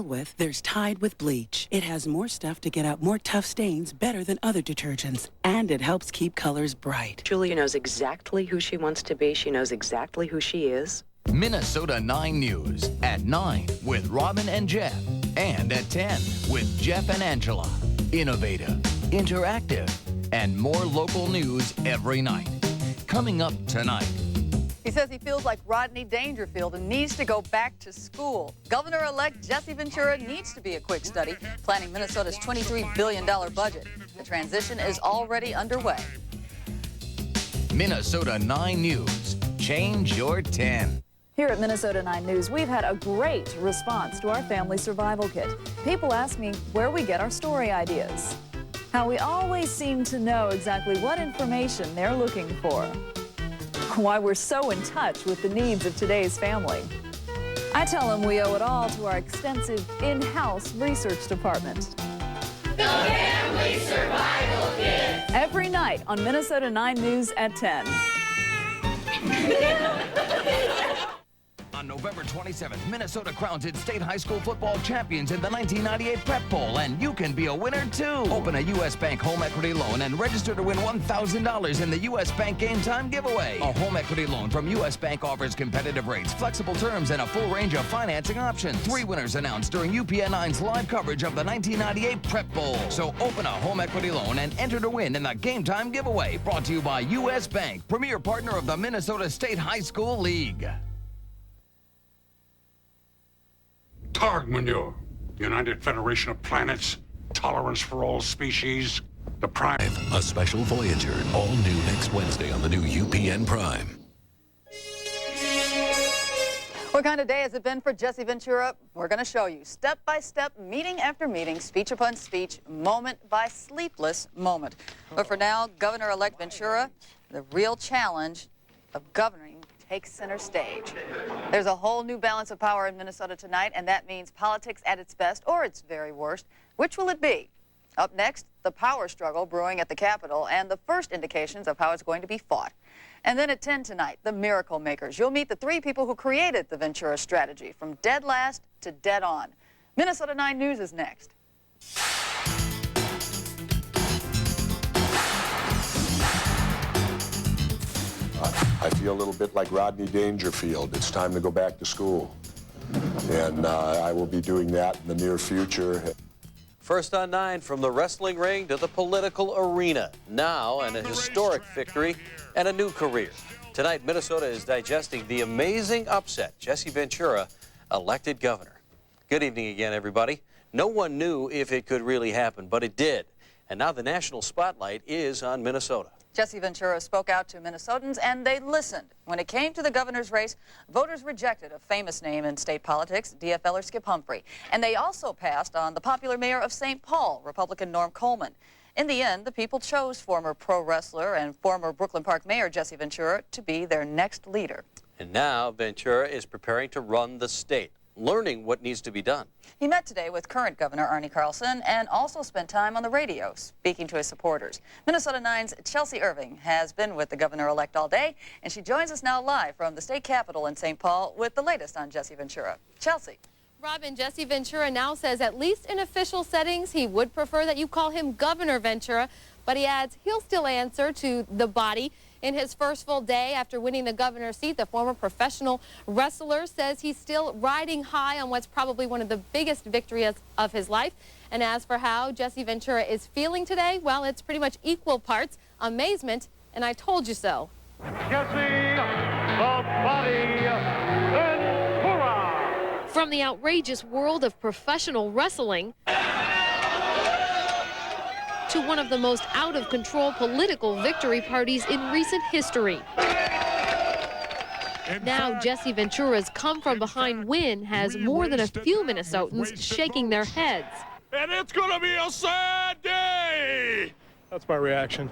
with, there's Tide with bleach. It has more stuff to get out more tough stains better than other detergents. And it helps keep colors bright. Julia knows exactly who she wants to be. She knows exactly who she is. Minnesota 9 News at 9 with Robin and Jeff. And at 10 with Jeff and Angela. Innovative, interactive, and more local news every night. Coming up tonight. He says he feels like Rodney Dangerfield and needs to go back to school. Governor-elect Jesse Ventura needs to be a quick study, planning Minnesota's $23 billion budget. The transition is already underway. Minnesota 9 News. Change your 10. Here at Minnesota 9 News, we've had a great response to our family survival kit. People ask me where we get our story ideas, how we always seem to know exactly what information they're looking for, why we're so in touch with the needs of today's family. I tell them we owe it all to our extensive in-house research department. The Family Survival Kit. Every night on Minnesota 9 News at 10. On November 27th, Minnesota crowns its state high school football champions in the 1998 Prep Bowl, and you can be a winner too. Open a U.S. Bank home equity loan and register to win $1,000 in the U.S. Bank Game Time giveaway. A home equity loan from U.S. Bank offers competitive rates, flexible terms, and a full range of financing options. 3 winners announced during UPN9's live coverage of the 1998 Prep Bowl. So open a home equity loan and enter to win in the Game Time giveaway. Brought to you by U.S. Bank, premier partner of the Minnesota State High School League. Targ manure, United Federation of Planets, tolerance for all species, the Prime. A special Voyager, all new next Wednesday on the new UPN Prime. What kind of day has it been for Jesse Ventura? We're going to show you step by step, meeting after meeting, speech upon speech, moment by sleepless moment. But for now, Governor-elect Ventura, the real challenge of governing takes center stage. There's a whole new balance of power in Minnesota tonight, and that means politics at its best or its very worst. Which will it be? Up next, the power struggle brewing at the Capitol and the first indications of how it's going to be fought. And then at 10 tonight, the miracle makers. You'll meet the 3 people who created the Ventura strategy, from dead last to dead on. Minnesota 9 News is next. I feel a little bit like Rodney Dangerfield. It's time to go back to school. And I will be doing that in the near future. First on 9, from the wrestling ring to the political arena. Now, and a historic victory and a new career. Tonight, Minnesota is digesting the amazing upset. Jesse Ventura, elected governor. Good evening again, everybody. No one knew if it could really happen, but it did. And now the national spotlight is on Minnesota. Jesse Ventura spoke out to Minnesotans, and they listened. When it came to the governor's race, voters rejected a famous name in state politics, DFLer Skip Humphrey. And they also passed on the popular mayor of St. Paul, Republican Norm Coleman. In the end, the people chose former pro wrestler and former Brooklyn Park Mayor Jesse Ventura to be their next leader. And now Ventura is preparing to run the state, learning what needs to be done. He met today with current Governor Arnie Carlson and also spent time on the radio speaking to his supporters. Minnesota 9's Chelsea Irving has been with the governor-elect all day, and she joins us now live from the state capitol in St. Paul with the latest on Jesse Ventura. Chelsea. Robin, Jesse Ventura now says, at least in official settings, he would prefer that you call him Governor Ventura, but he adds he'll still answer to the body. In his first full day after winning the governor's seat, the former professional wrestler says he's still riding high on what's probably one of the biggest victories of his life. And as for how Jesse Ventura is feeling today, well, it's pretty much equal parts amazement and I told you so. Jesse, the Body Ventura. From the outrageous world of professional wrestling to one of the most out-of-control political victory parties in recent history. Now Jesse Ventura's come-from-behind win has more than a few Minnesotans shaking their heads. And it's going to be a sad day! That's my reaction.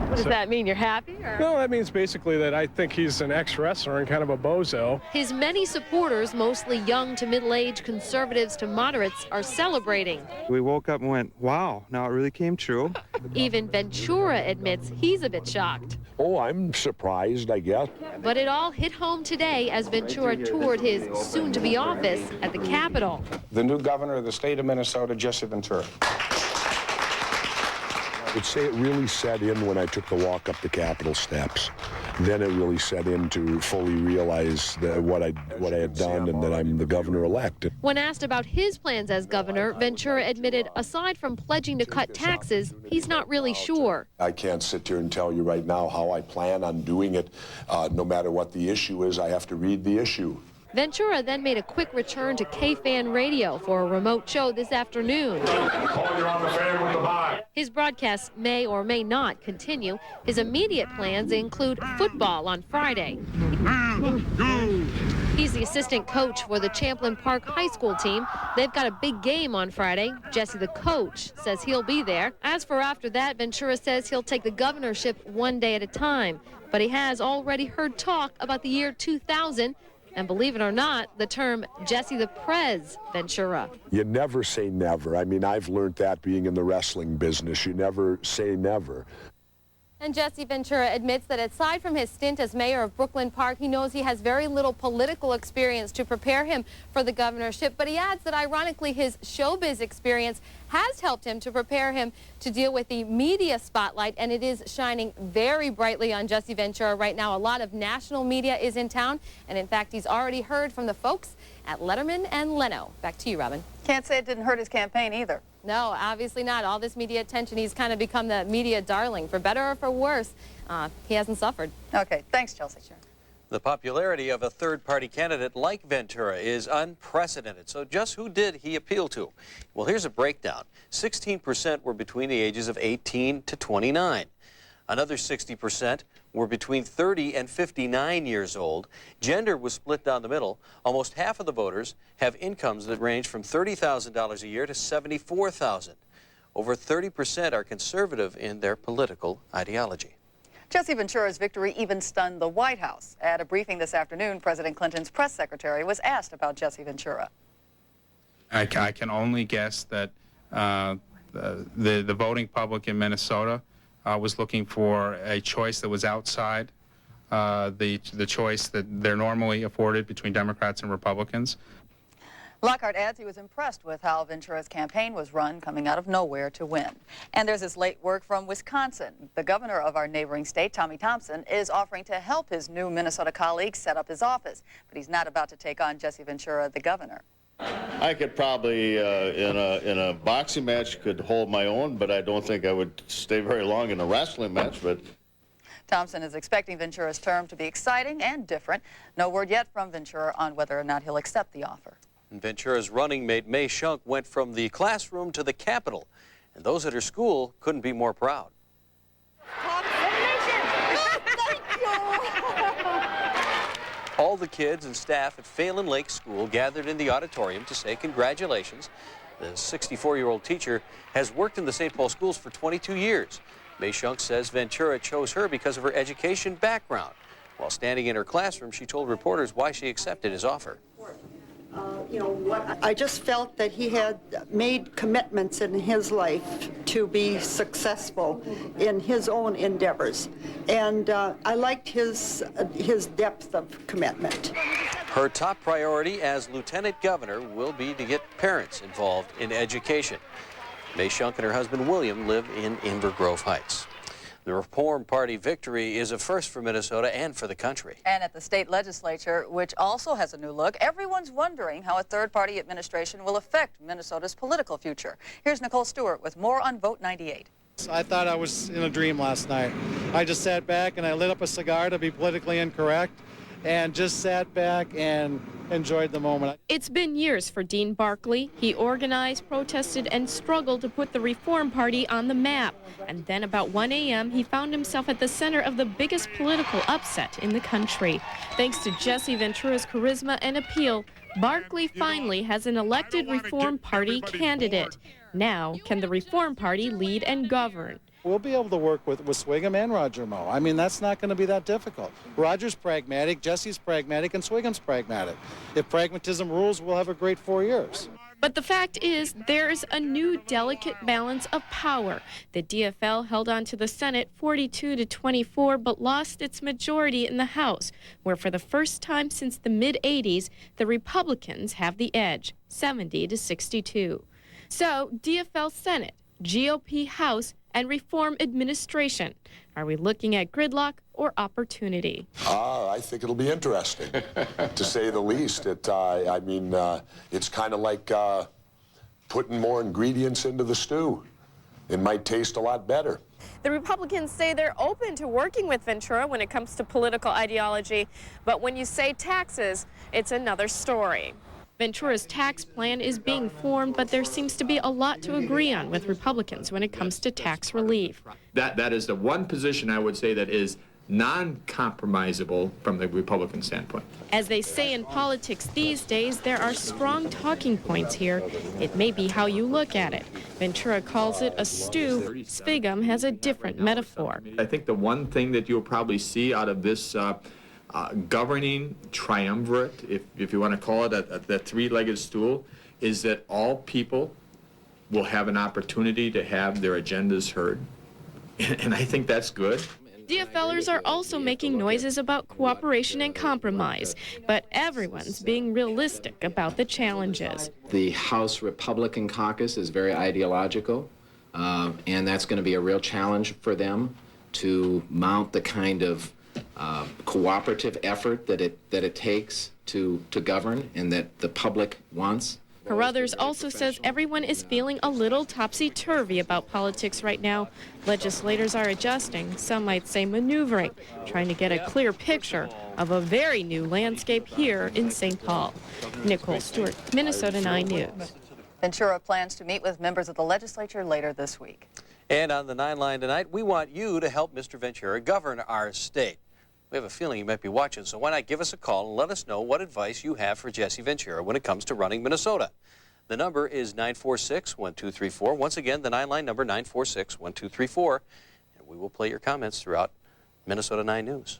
What does that mean? You're happy? Or? No, that means basically that I think he's an ex-wrestler and kind of a bozo. His many supporters, mostly young to middle-aged conservatives to moderates, are celebrating. We woke up and went, wow, now it really came true. Even Ventura admits he's a bit shocked. Oh, I'm surprised, I guess. But it all hit home today as Ventura toured his soon-to-be office at the Capitol. The new governor of the state of Minnesota, Jesse Ventura. I would say it really set in when I took the walk up the Capitol steps. Then it really set in to fully realize what I had done and that I'm the governor-elect. When asked about his plans as governor, Ventura admitted aside from pledging to cut taxes, he's not really sure. I can't sit here and tell you right now how I plan on doing it. No matter what the issue is, I have to read the issue. Ventura then made a quick return to KFan Radio for a remote show this afternoon. His broadcasts may or may not continue. His immediate plans include football on Friday. He's the assistant coach for the Champlain Park High School team. They've got a big game on Friday. Jesse, the coach, says he'll be there. As for after that, Ventura says he'll take the governorship one day at a time. But he has already heard talk about the year 2000. And believe it or not, the term Jesse the Prez Ventura. You never say never. I mean, I've learned that being in the wrestling business. You never say never. And Jesse Ventura admits that aside from his stint as mayor of Brooklyn Park, he knows he has very little political experience to prepare him for the governorship. But he adds that ironically, his showbiz experience has helped him to prepare him to deal with the media spotlight, and it is shining very brightly on Jesse Ventura right now. A lot of national media is in town, and in fact, he's already heard from the folks at Letterman and Leno. Back to you, Robin. Can't say it didn't hurt his campaign either. No, obviously not. All this media attention, he's kind of become the media darling. For better or for worse, he hasn't suffered. Okay, thanks, Chelsea. Sure. The popularity of a third-party candidate like Ventura is unprecedented. So just who did he appeal to? Well, here's a breakdown. 16% were between the ages of 18 to 29. Another 60% were between 30 and 59 years old. Gender was split down the middle. Almost half of the voters have incomes that range from $30,000 a year to $74,000. Over 30% are conservative in their political ideology. Jesse Ventura's victory even stunned the White House. At a briefing this afternoon, President Clinton's press secretary was asked about Jesse Ventura. I can only guess that the voting public in Minnesota was looking for a choice that was outside the choice that they're normally afforded between Democrats and Republicans. Lockhart adds he was impressed with how Ventura's campaign was run, coming out of nowhere to win. And there's this late work from Wisconsin. The governor of our neighboring state, Tommy Thompson, is offering to help his new Minnesota colleague set up his office. But he's not about to take on Jesse Ventura, the governor. I could probably, in a boxing match, could hold my own, but I don't think I would stay very long in a wrestling match. But Thompson is expecting Ventura's term to be exciting and different. No word yet from Ventura on whether or not he'll accept the offer. Ventura's running mate, May Shunk, went from the classroom to the Capitol, and those at her school couldn't be more proud. All the kids and staff at Phelan Lake School gathered in the auditorium to say congratulations. The 64-year-old teacher has worked in the St. Paul schools for 22 years. May Shunk says Ventura chose her because of her education background. While standing in her classroom, she told reporters why she accepted his offer. I just felt that he had made commitments in his life to be successful in his own endeavors, and I liked his depth of commitment. Her top priority as lieutenant governor will be to get parents involved in education. May Shunk and her husband William live in Inver Grove Heights. The Reform Party victory is a first for Minnesota and for the country. And at the state legislature, which also has a new look, everyone's wondering how a third-party administration will affect Minnesota's political future. Here's Nicole Stewart with more on Vote 98. I thought I was in a dream last night. I just sat back and I lit up a cigar to be politically incorrect and just sat back and enjoyed the moment. It's been years for Dean Barkley. He organized, protested, and struggled to put the Reform Party on the map. And then about 1 a.m., he found himself at the center of the biggest political upset in the country. Thanks to Jesse Ventura's charisma and appeal, Barkley finally has an elected Reform Party candidate. Now, can the Reform Party lead and govern? We'll be able to work with Swigum and Roger Moe. I mean, that's not going to be that difficult. Roger's pragmatic, Jesse's pragmatic, and Swigum's pragmatic. If pragmatism rules, we'll have a great 4 years. But the fact is, there's a new delicate balance of power. The DFL held on to the Senate 42-24, but lost its majority in the House, where for the first time since the mid-'80s, the Republicans have the edge, 70-62. So, DFL Senate, GOP House, and Reform Administration. Are we looking at gridlock or opportunity? I think it'll be interesting, to say the least. It's kind of like putting more ingredients into the stew. It might taste a lot better. The Republicans say they're open to working with Ventura when it comes to political ideology, but when you say taxes, it's another story. Ventura's tax plan is being formed, but there seems to be a lot to agree on with Republicans when it comes to tax relief. That is the one position I would say that is non-compromisable from the Republican standpoint. As they say in politics these days, there are strong talking points here. It may be how you look at it. Ventura calls it a stew. Spigum has a different metaphor. I think the one thing that you'll probably see out of this governing triumvirate, if you want to call it the three-legged stool, is that all people will have an opportunity to have their agendas heard. And I think that's good. DFLers are also making noises about cooperation and compromise, but everyone's being realistic about the challenges. The House Republican caucus is very ideological, and that's going to be a real challenge for them to mount the kind of cooperative effort that it takes to govern and that the public wants. Carruthers also says everyone is feeling a little topsy-turvy about politics right now. Legislators are adjusting, some might say maneuvering, trying to get a clear picture of a very new landscape here in St. Paul. Nicole Stewart, Minnesota 9 News. Ventura plans to meet with members of the legislature later this week. And on the 9 Line tonight, we want you to help Mr. Ventura govern our state. We have a feeling you might be watching, so why not give us a call and let us know what advice you have for Jesse Ventura when it comes to running Minnesota. The number is 946-1234. Once again, the 9 Line number, 946-1234. And we will play your comments throughout Minnesota 9 News.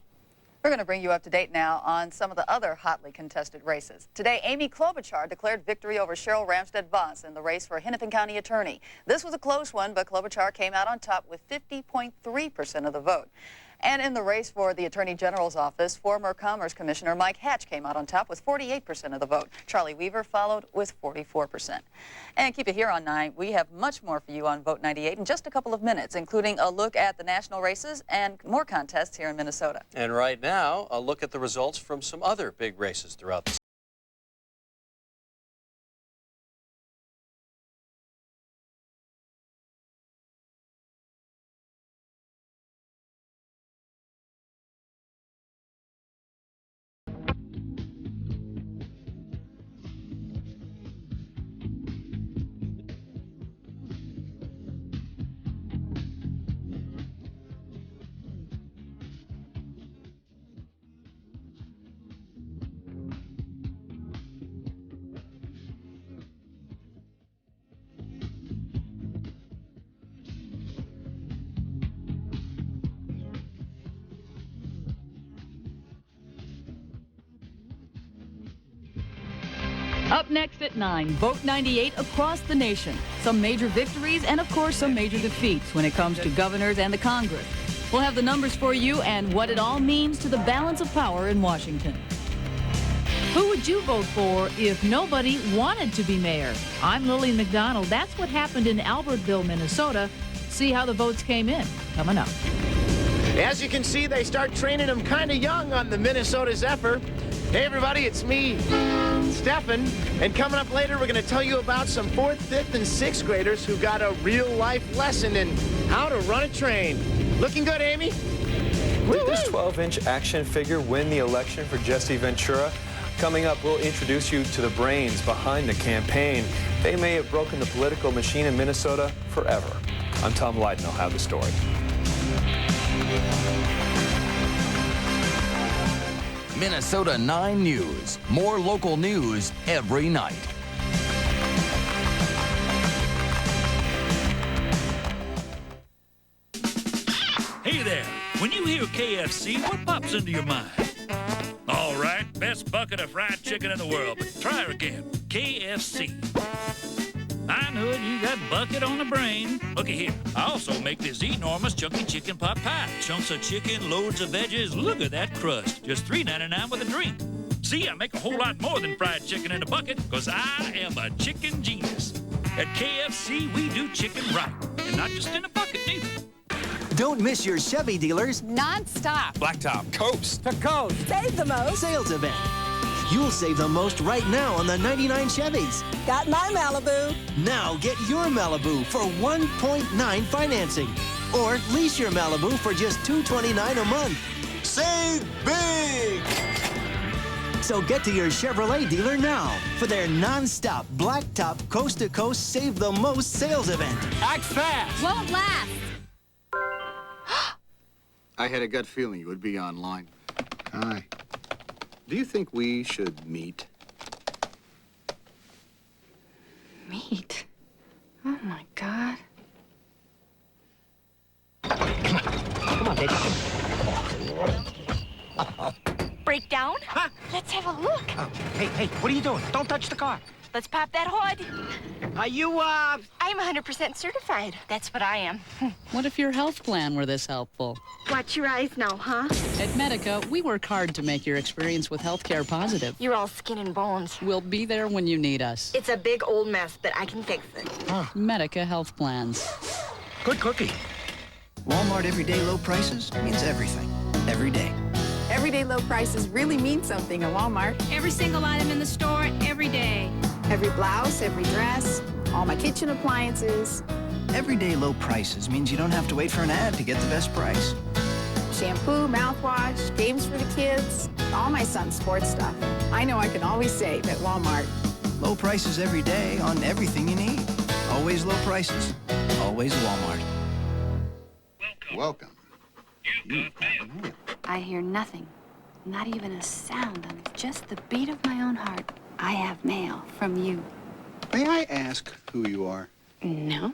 We're going to bring you up to date now on some of the other hotly contested races. Today, Amy Klobuchar declared victory over Cheryl Ramstead-Voss in the race for Hennepin County Attorney. This was a close one, but Klobuchar came out on top with 50.3% of the vote. And in the race for the Attorney General's office, former Commerce Commissioner Mike Hatch came out on top with 48% of the vote. Charlie Weaver followed with 44%. And keep it here on 9. We have much more for you on Vote 98 in just a couple of minutes, including a look at the national races and more contests here in Minnesota. And right now, a look at the results from some other big races throughout the state. Up next at 9, Vote 98 across the nation. Some major victories and, of course, some major defeats when it comes to governors and the Congress. We'll have the numbers for you and what it all means to the balance of power in Washington. Who would you vote for if nobody wanted to be mayor? I'm Lillian McDonald. That's what happened in Albertville, Minnesota. See how the votes came in. Coming up. As you can see, they start training them kind of young on the Minnesota Zephyr. Hey everybody, it's me, Stefan, and coming up later we're going to tell you about some 4th, 5th, and 6th graders who got a real-life lesson in how to run a train. Looking good, Amy? Did this 12-inch action figure win the election for Jesse Ventura? Coming up, we'll introduce you to the brains behind the campaign. They may have broken the political machine in Minnesota forever. I'm Tom Lydon. I'll have the story. Minnesota 9 News. More local news every night. Hey there. When you hear KFC, what pops into your mind? All right, best bucket of fried chicken in the world, but try her again. KFC. I know you got bucket on the brain. Looky here. I also make this enormous chunky chicken pot pie. Chunks of chicken, loads of veggies. Look at that crust. Just $3.99 with a drink. See, I make a whole lot more than fried chicken in a bucket, because I am a chicken genius. At KFC, we do chicken right, and not just in a bucket, neither. Don't miss your Chevy dealers Non-stop. Blacktop Coast To Coast. Save the most. sales event. You'll save the most right now on the 99 Chevys. Got my Malibu. Now get your Malibu for 1.9 financing. Or lease your Malibu for just $229 a month. Save big! So get to your Chevrolet dealer now for their non-stop Blacktop Coast-to-Coast Save the Most sales event. Act fast. Won't last. I had a gut feeling you would be online. Hi. Do you think we should meet? Meat? Oh, my God. Come on, baby. Breakdown? Huh? Let's have a look. Hey, what are you doing? Don't touch the car. Let's pop that hood. Are you, I'm 100% certified. That's what I am. What if your health plan were this helpful? Watch your eyes now, huh? At Medica, we work hard to make your experience with healthcare positive. You're all skin and bones. We'll be there when you need us. It's a big old mess, but I can fix it. Medica Health Plans. Good cookie. Walmart everyday low prices means everything. Every day. Everyday low prices really mean something at Walmart. Every single item in the store, every day. Every blouse, every dress, all my kitchen appliances. Everyday low prices means you don't have to wait for an ad to get the best price. Shampoo, mouthwash, games for the kids, all my son's sports stuff. I know I can always save at Walmart. Low prices every day on everything you need. Always low prices. Always Walmart. Welcome. I hear nothing. Not even a sound on just the beat of my own heart. I have mail from you. May I ask who you are? No.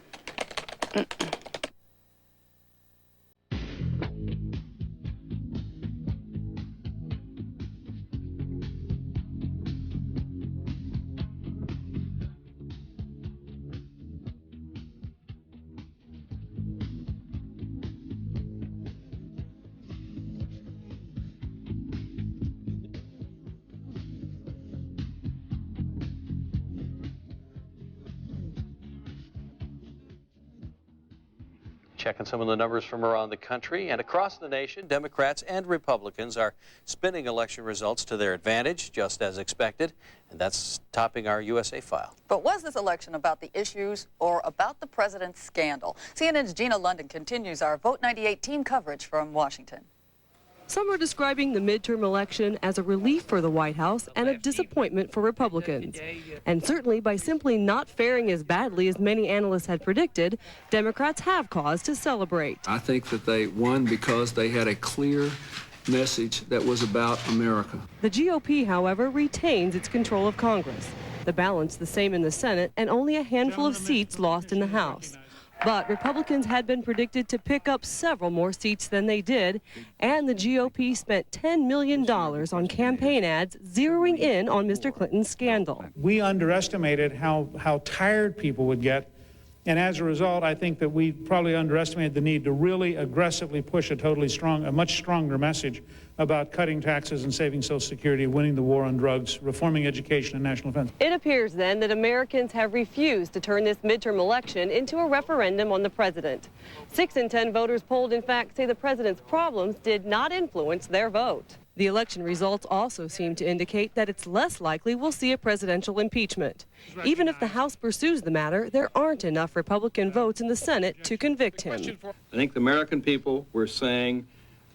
Checking some of the numbers from around the country and across the nation, Democrats and Republicans are spinning election results to their advantage, just as expected, and that's topping our USA file. But was this election about the issues or about the president's scandal? CNN's Gina London continues our Vote 98 team coverage from Washington. Some are describing the midterm election as a relief for the White House and a disappointment for Republicans. And certainly by simply not faring as badly as many analysts had predicted, Democrats have cause to celebrate. I think that they won because they had a clear message that was about America. The GOP, however, retains its control of Congress. The balance the same in the Senate and only a handful of seats lost in the House. But Republicans had been predicted to pick up several more seats than they did, and the GOP spent $10 million on campaign ads zeroing in on Mr. Clinton's scandal. We underestimated how tired people would get, and as a result, I think that we probably underestimated the need to really aggressively push a much stronger message about cutting taxes and saving Social Security, winning the war on drugs, reforming education and national defense. It appears then that Americans have refused to turn this midterm election into a referendum on the president. 6 in 10 voters polled, in fact, say the president's problems did not influence their vote. The election results also seem to indicate that it's less likely we'll see a presidential impeachment. Even if the House pursues the matter, there aren't enough Republican votes in the Senate to convict him. I think the American people were saying,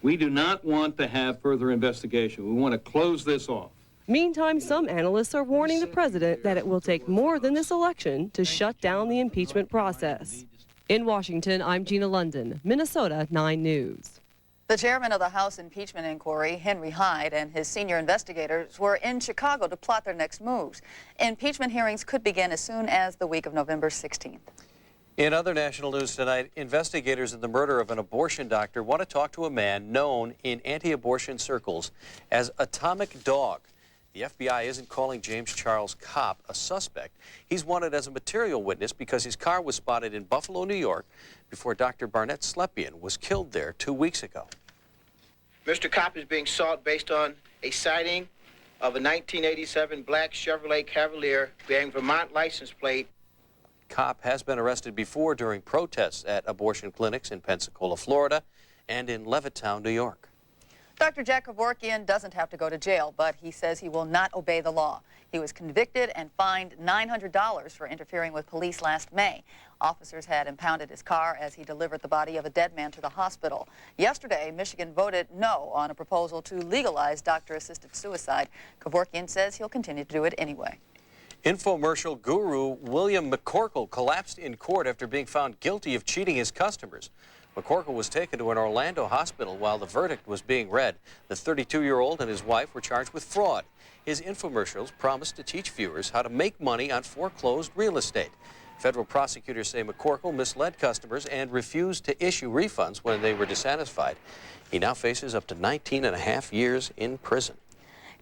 we do not want to have further investigation. We want to close this off. Meantime, some analysts are warning the president that it will take more than this election to shut down the impeachment process. In Washington, I'm Gina London, Minnesota 9 News. The chairman of the House impeachment inquiry, Henry Hyde, and his senior investigators were in Chicago to plot their next moves. Impeachment hearings could begin as soon as the week of November 16th. In other national news tonight, investigators in the murder of an abortion doctor want to talk to a man known in anti-abortion circles as Atomic Dog. The FBI isn't calling James Charles Kopp a suspect. He's wanted as a material witness because his car was spotted in Buffalo, New York, before Dr. Barnett Slepian was killed there 2 weeks ago. Mr. Kopp is being sought based on a sighting of a 1987 black Chevrolet Cavalier bearing Vermont license plate. Kopp has been arrested before during protests at abortion clinics in Pensacola, Florida, and in Levittown, New York. Dr. Jack Kevorkian doesn't have to go to jail, but he says he will not obey the law. He was convicted and fined $900 for interfering with police last May. Officers had impounded his car as he delivered the body of a dead man to the hospital. Yesterday, Michigan voted no on a proposal to legalize doctor-assisted suicide. Kevorkian says he'll continue to do it anyway. Infomercial guru William McCorkle collapsed in court after being found guilty of cheating his customers. McCorkle was taken to an Orlando hospital while the verdict was being read. The 32-year-old and his wife were charged with fraud. His infomercials promised to teach viewers how to make money on foreclosed real estate. Federal prosecutors say McCorkle misled customers and refused to issue refunds when they were dissatisfied. He now faces up to 19.5 years in prison.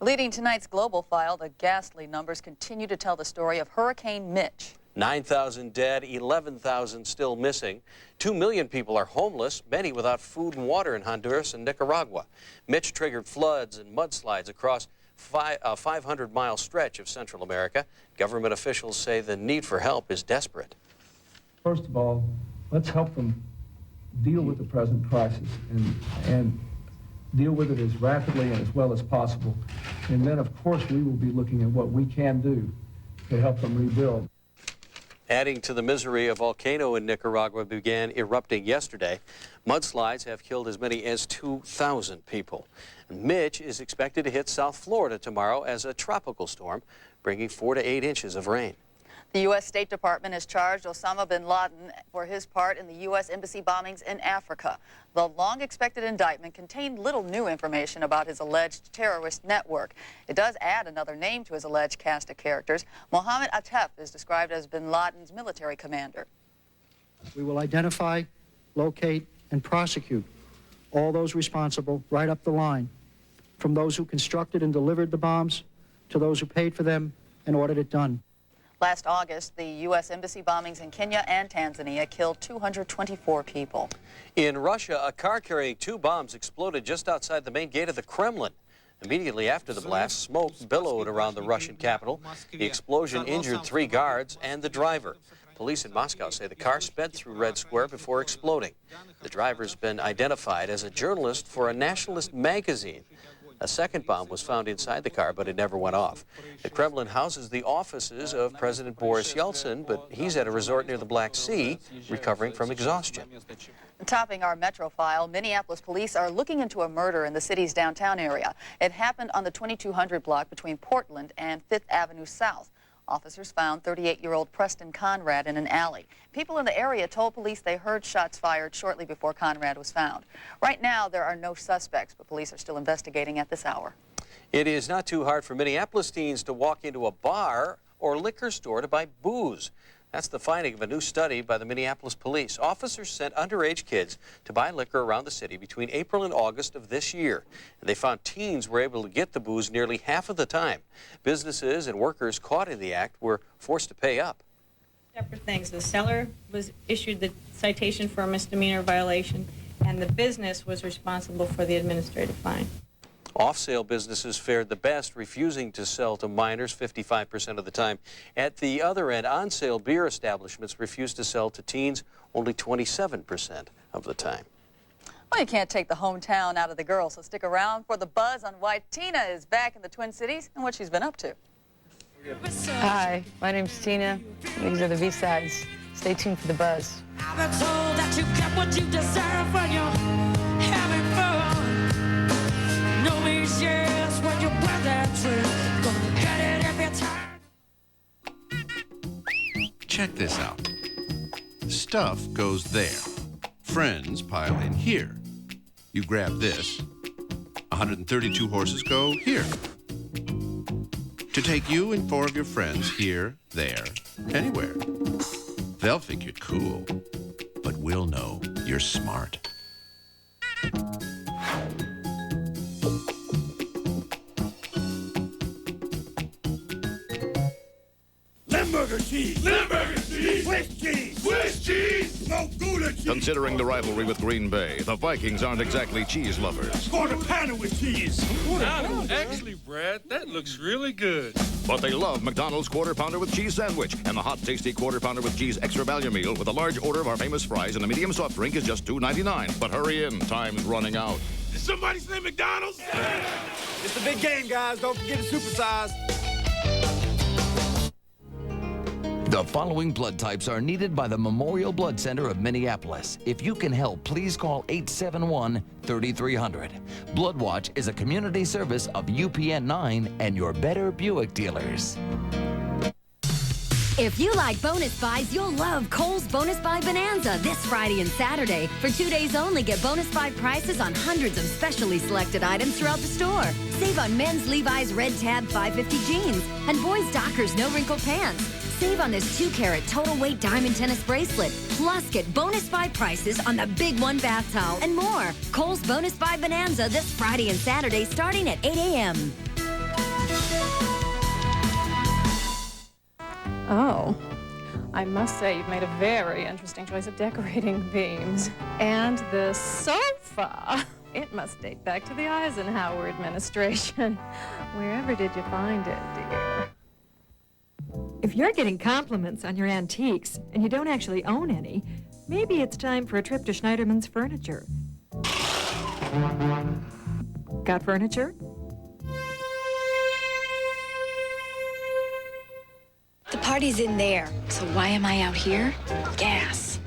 Leading tonight's Global File, the ghastly numbers continue to tell the story of Hurricane Mitch. 9,000 dead, 11,000 still missing. 2 million people are homeless, many without food and water in Honduras and Nicaragua. Mitch triggered floods and mudslides across a 500-mile stretch of Central America. Government officials say the need for help is desperate. First of all, let's help them deal with the present crisis and deal with it as rapidly and as well as possible. And then, of course, we will be looking at what we can do to help them rebuild. Adding to the misery, a volcano in Nicaragua began erupting yesterday. Mudslides have killed as many as 2,000 people. Mitch is expected to hit South Florida tomorrow as a tropical storm, bringing 4 to 8 inches of rain. The U.S. State Department has charged Osama bin Laden for his part in the U.S. embassy bombings in Africa. The long-expected indictment contained little new information about his alleged terrorist network. It does add another name to his alleged cast of characters. Mohammed Atef is described as bin Laden's military commander. We will identify, locate, and prosecute all those responsible right up the line, from those who constructed and delivered the bombs to those who paid for them and ordered it done. Last August, the U.S. embassy bombings in Kenya and Tanzania killed 224 people. In Russia, a car carrying 2 bombs exploded just outside the main gate of the Kremlin. Immediately after the blast, smoke billowed around the Russian capital. The explosion injured 3 guards and the driver. Police in Moscow say the car sped through Red Square before exploding. The driver's been identified as a journalist for a nationalist magazine. A second bomb was found inside the car, but it never went off. The Kremlin houses the offices of President Boris Yeltsin, but he's at a resort near the Black Sea, recovering from exhaustion. Topping our Metro File, Minneapolis police are looking into a murder in the city's downtown area. It happened on the 2200 block between Portland and 5th Avenue South. Officers found 38-year-old Preston Conrad in an alley. People in the area told police they heard shots fired shortly before Conrad was found. Right now, there are no suspects, but police are still investigating at this hour. It is not too hard for Minneapolis teens to walk into a bar or liquor store to buy booze. That's the finding of a new study by the Minneapolis police. Officers sent underage kids to buy liquor around the city between April and August of this year. And they found teens were able to get the booze nearly half of the time. Businesses and workers caught in the act were forced to pay up. Separate things. The seller was issued the citation for a misdemeanor violation, and the business was responsible for the administrative fine. Off-sale businesses fared the best, refusing to sell to minors 55% of the time. At the other end, on-sale beer establishments refused to sell to teens only 27% of the time. Well, you can't take the hometown out of the girls, so stick around for the buzz on why Tina is back in the Twin Cities and what she's been up to. Hi, my name's Tina. These are the B-sides. Stay tuned for the buzz. I've been told that you get what you deserve when you're having fun. No means yes when you're with that truth. Gonna get it every time. Check this out. Stuff goes there. Friends pile in here. You grab this. 132 horses go here. To take you and 4 of your friends here, there, anywhere. They'll think you're cool, but we'll know you're smart. cheese. Limburger cheese. Swiss cheese. Swiss cheese. No Gouda cheese. Considering the rivalry with Green Bay, the Vikings aren't exactly cheese lovers. Quarter pounder with cheese. Actually, Brad, that looks really good. But they love McDonald's Quarter Pounder with Cheese Sandwich and the hot, tasty Quarter Pounder with Cheese Extra Value Meal with a large order of our famous fries and a medium soft drink is just $2.99. But hurry in, time's running out. Did somebody say McDonald's? It's the big game, guys. Don't forget to supersize. The following blood types are needed by the Memorial Blood Center of Minneapolis. If you can help, please call 871-3300. Blood Watch is a community service of UPN 9 and your Better Buick dealers. If you like bonus buys, you'll love Kohl's Bonus Buy Bonanza this Friday and Saturday. For 2 days only, get bonus buy prices on hundreds of specially selected items throughout the store. Save on men's Levi's Red Tab 550 jeans and boys' Dockers No Wrinkle pants. Save on this 2-carat total weight diamond tennis bracelet. Plus, get bonus buy prices on the Big One bath towel and more. Kohl's Bonus Buy Bonanza this Friday and Saturday starting at 8 a.m. Oh, I must say you've made a very interesting choice of decorating themes. And the sofa, it must date back to the Eisenhower administration. Wherever did you find it, dear? If you're getting compliments on your antiques and you don't actually own any, maybe it's time for a trip to Schneiderman's Furniture. Got furniture? The party's in there, so why am I out here? Gas.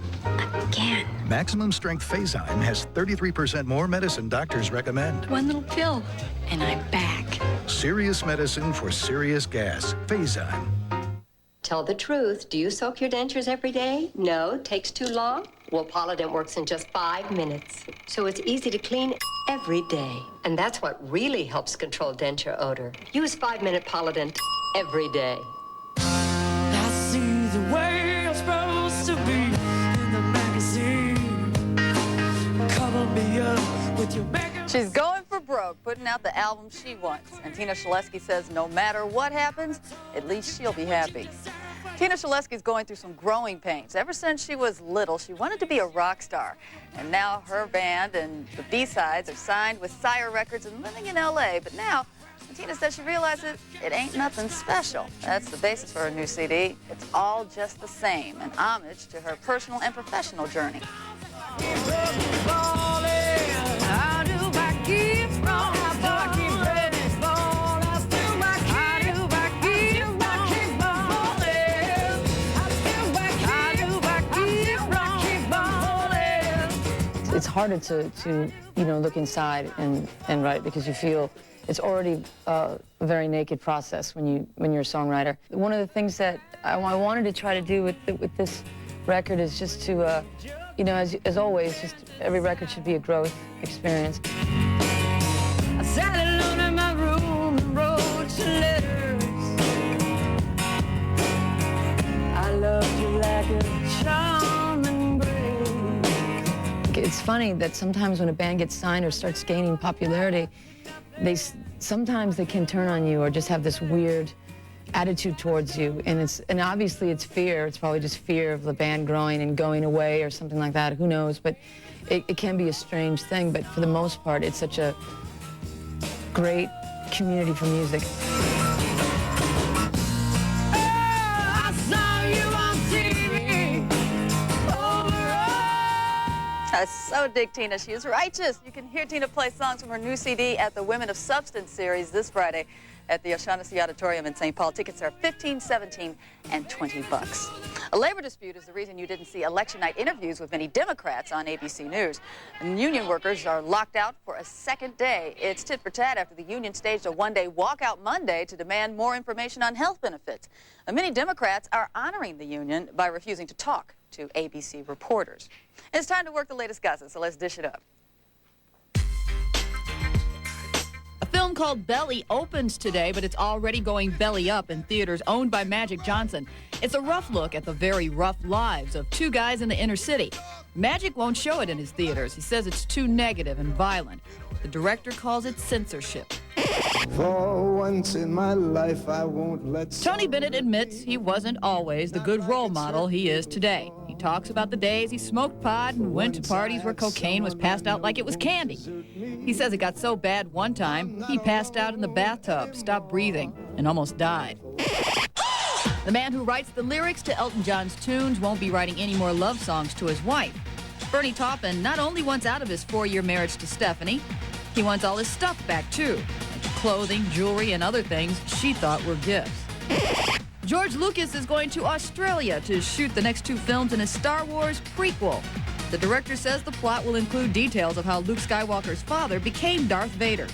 Again. Maximum strength Phase-Ime has 33% more medicine doctors recommend. One little pill, and I'm back. Serious medicine for serious gas. Phase-Ime. Tell the truth. Do you soak your dentures every day? No? Takes too long? Well, Polident works in just 5 minutes. So it's easy to clean every day. And that's what really helps control denture odor. Use 5-minute Polident every day. I see the way I'm supposed to be in the magazine. Cover me up with your makeup. She's going for broke, putting out the album she wants. And Tina Shaleski says no matter what happens, at least she'll be happy. Tina Shaleski's going through some growing pains. Ever since she was little, she wanted to be a rock star. And now her band and the B-Sides are signed with Sire Records and living in L.A. But now, Tina says she realizes it ain't nothing special. That's the basis for her new CD. It's all just the same, an homage to her personal and professional journey. It's harder to look inside and write because you feel it's already a very naked process when you're a songwriter. One of the things that I wanted to try to do with this record is just to, as always, just every record should be a growth experience. I sat alone in my room and wrote some letters. I loved you like a charming breeze. It's funny that sometimes when a band gets signed or starts gaining popularity, sometimes they can turn on you or just have this weird attitude towards you, and obviously it's fear. It's probably just fear of the band growing and going away or something like that. Who knows? But it can be a strange thing. But for the most part, it's such a great community for music. I so dig Tina. She is righteous. You can hear Tina play songs from her new CD at the Women of Substance series this Friday at the O'Shaughnessy Auditorium in St. Paul. Tickets are $15, $17, and $20. A labor dispute is the reason you didn't see election night interviews with many Democrats on ABC News. And union workers are locked out for a second day. It's tit for tat after the union staged a one-day walkout Monday to demand more information on health benefits. And many Democrats are honoring the union by refusing to talk to ABC reporters. It's time to work the latest gossip, so let's dish it up. A film called Belly opens today, but it's already going belly up in theaters owned by Magic Johnson. It's a rough look at the very rough lives of two guys in the inner city. Magic won't show it in his theaters. He says it's too negative and violent. The director calls it censorship. For once in my life, I won't let... Tony Bennett admits he wasn't always the good role model he is today. He talks about the days he smoked pot and went to parties where cocaine was passed out like it was candy. He says it got so bad one time, he passed out in the bathtub, stopped breathing, and almost died. The man who writes the lyrics to Elton John's tunes won't be writing any more love songs to his wife. Bernie Taupin not only wants out of his 4-year marriage to Stephanie, he wants all his stuff back too. Clothing, jewelry, and other things she thought were gifts. George Lucas is going to Australia to shoot the next 2 films in his Star Wars prequel. The director says the plot will include details of how Luke Skywalker's father became Darth Vader.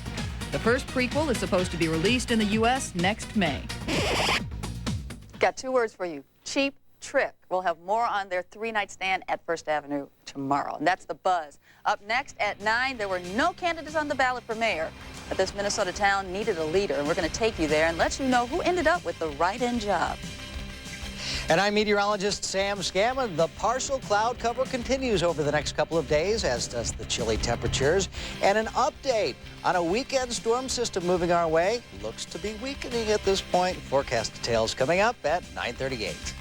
The first prequel is supposed to be released in the U.S. next May. Got 2 words for you. Cheap Trick. We'll have more on their 3-night stand at First Avenue tomorrow. And that's the buzz. Up next at 9, there were no candidates on the ballot for mayor, but this Minnesota town needed a leader, and we're going to take you there and let you know who ended up with the write-in job. And I'm meteorologist Sam Scammon. The partial cloud cover continues over the next couple of days, as does the chilly temperatures. And an update on a weekend storm system moving our way. Looks to be weakening at this point. Forecast details coming up at 9:38.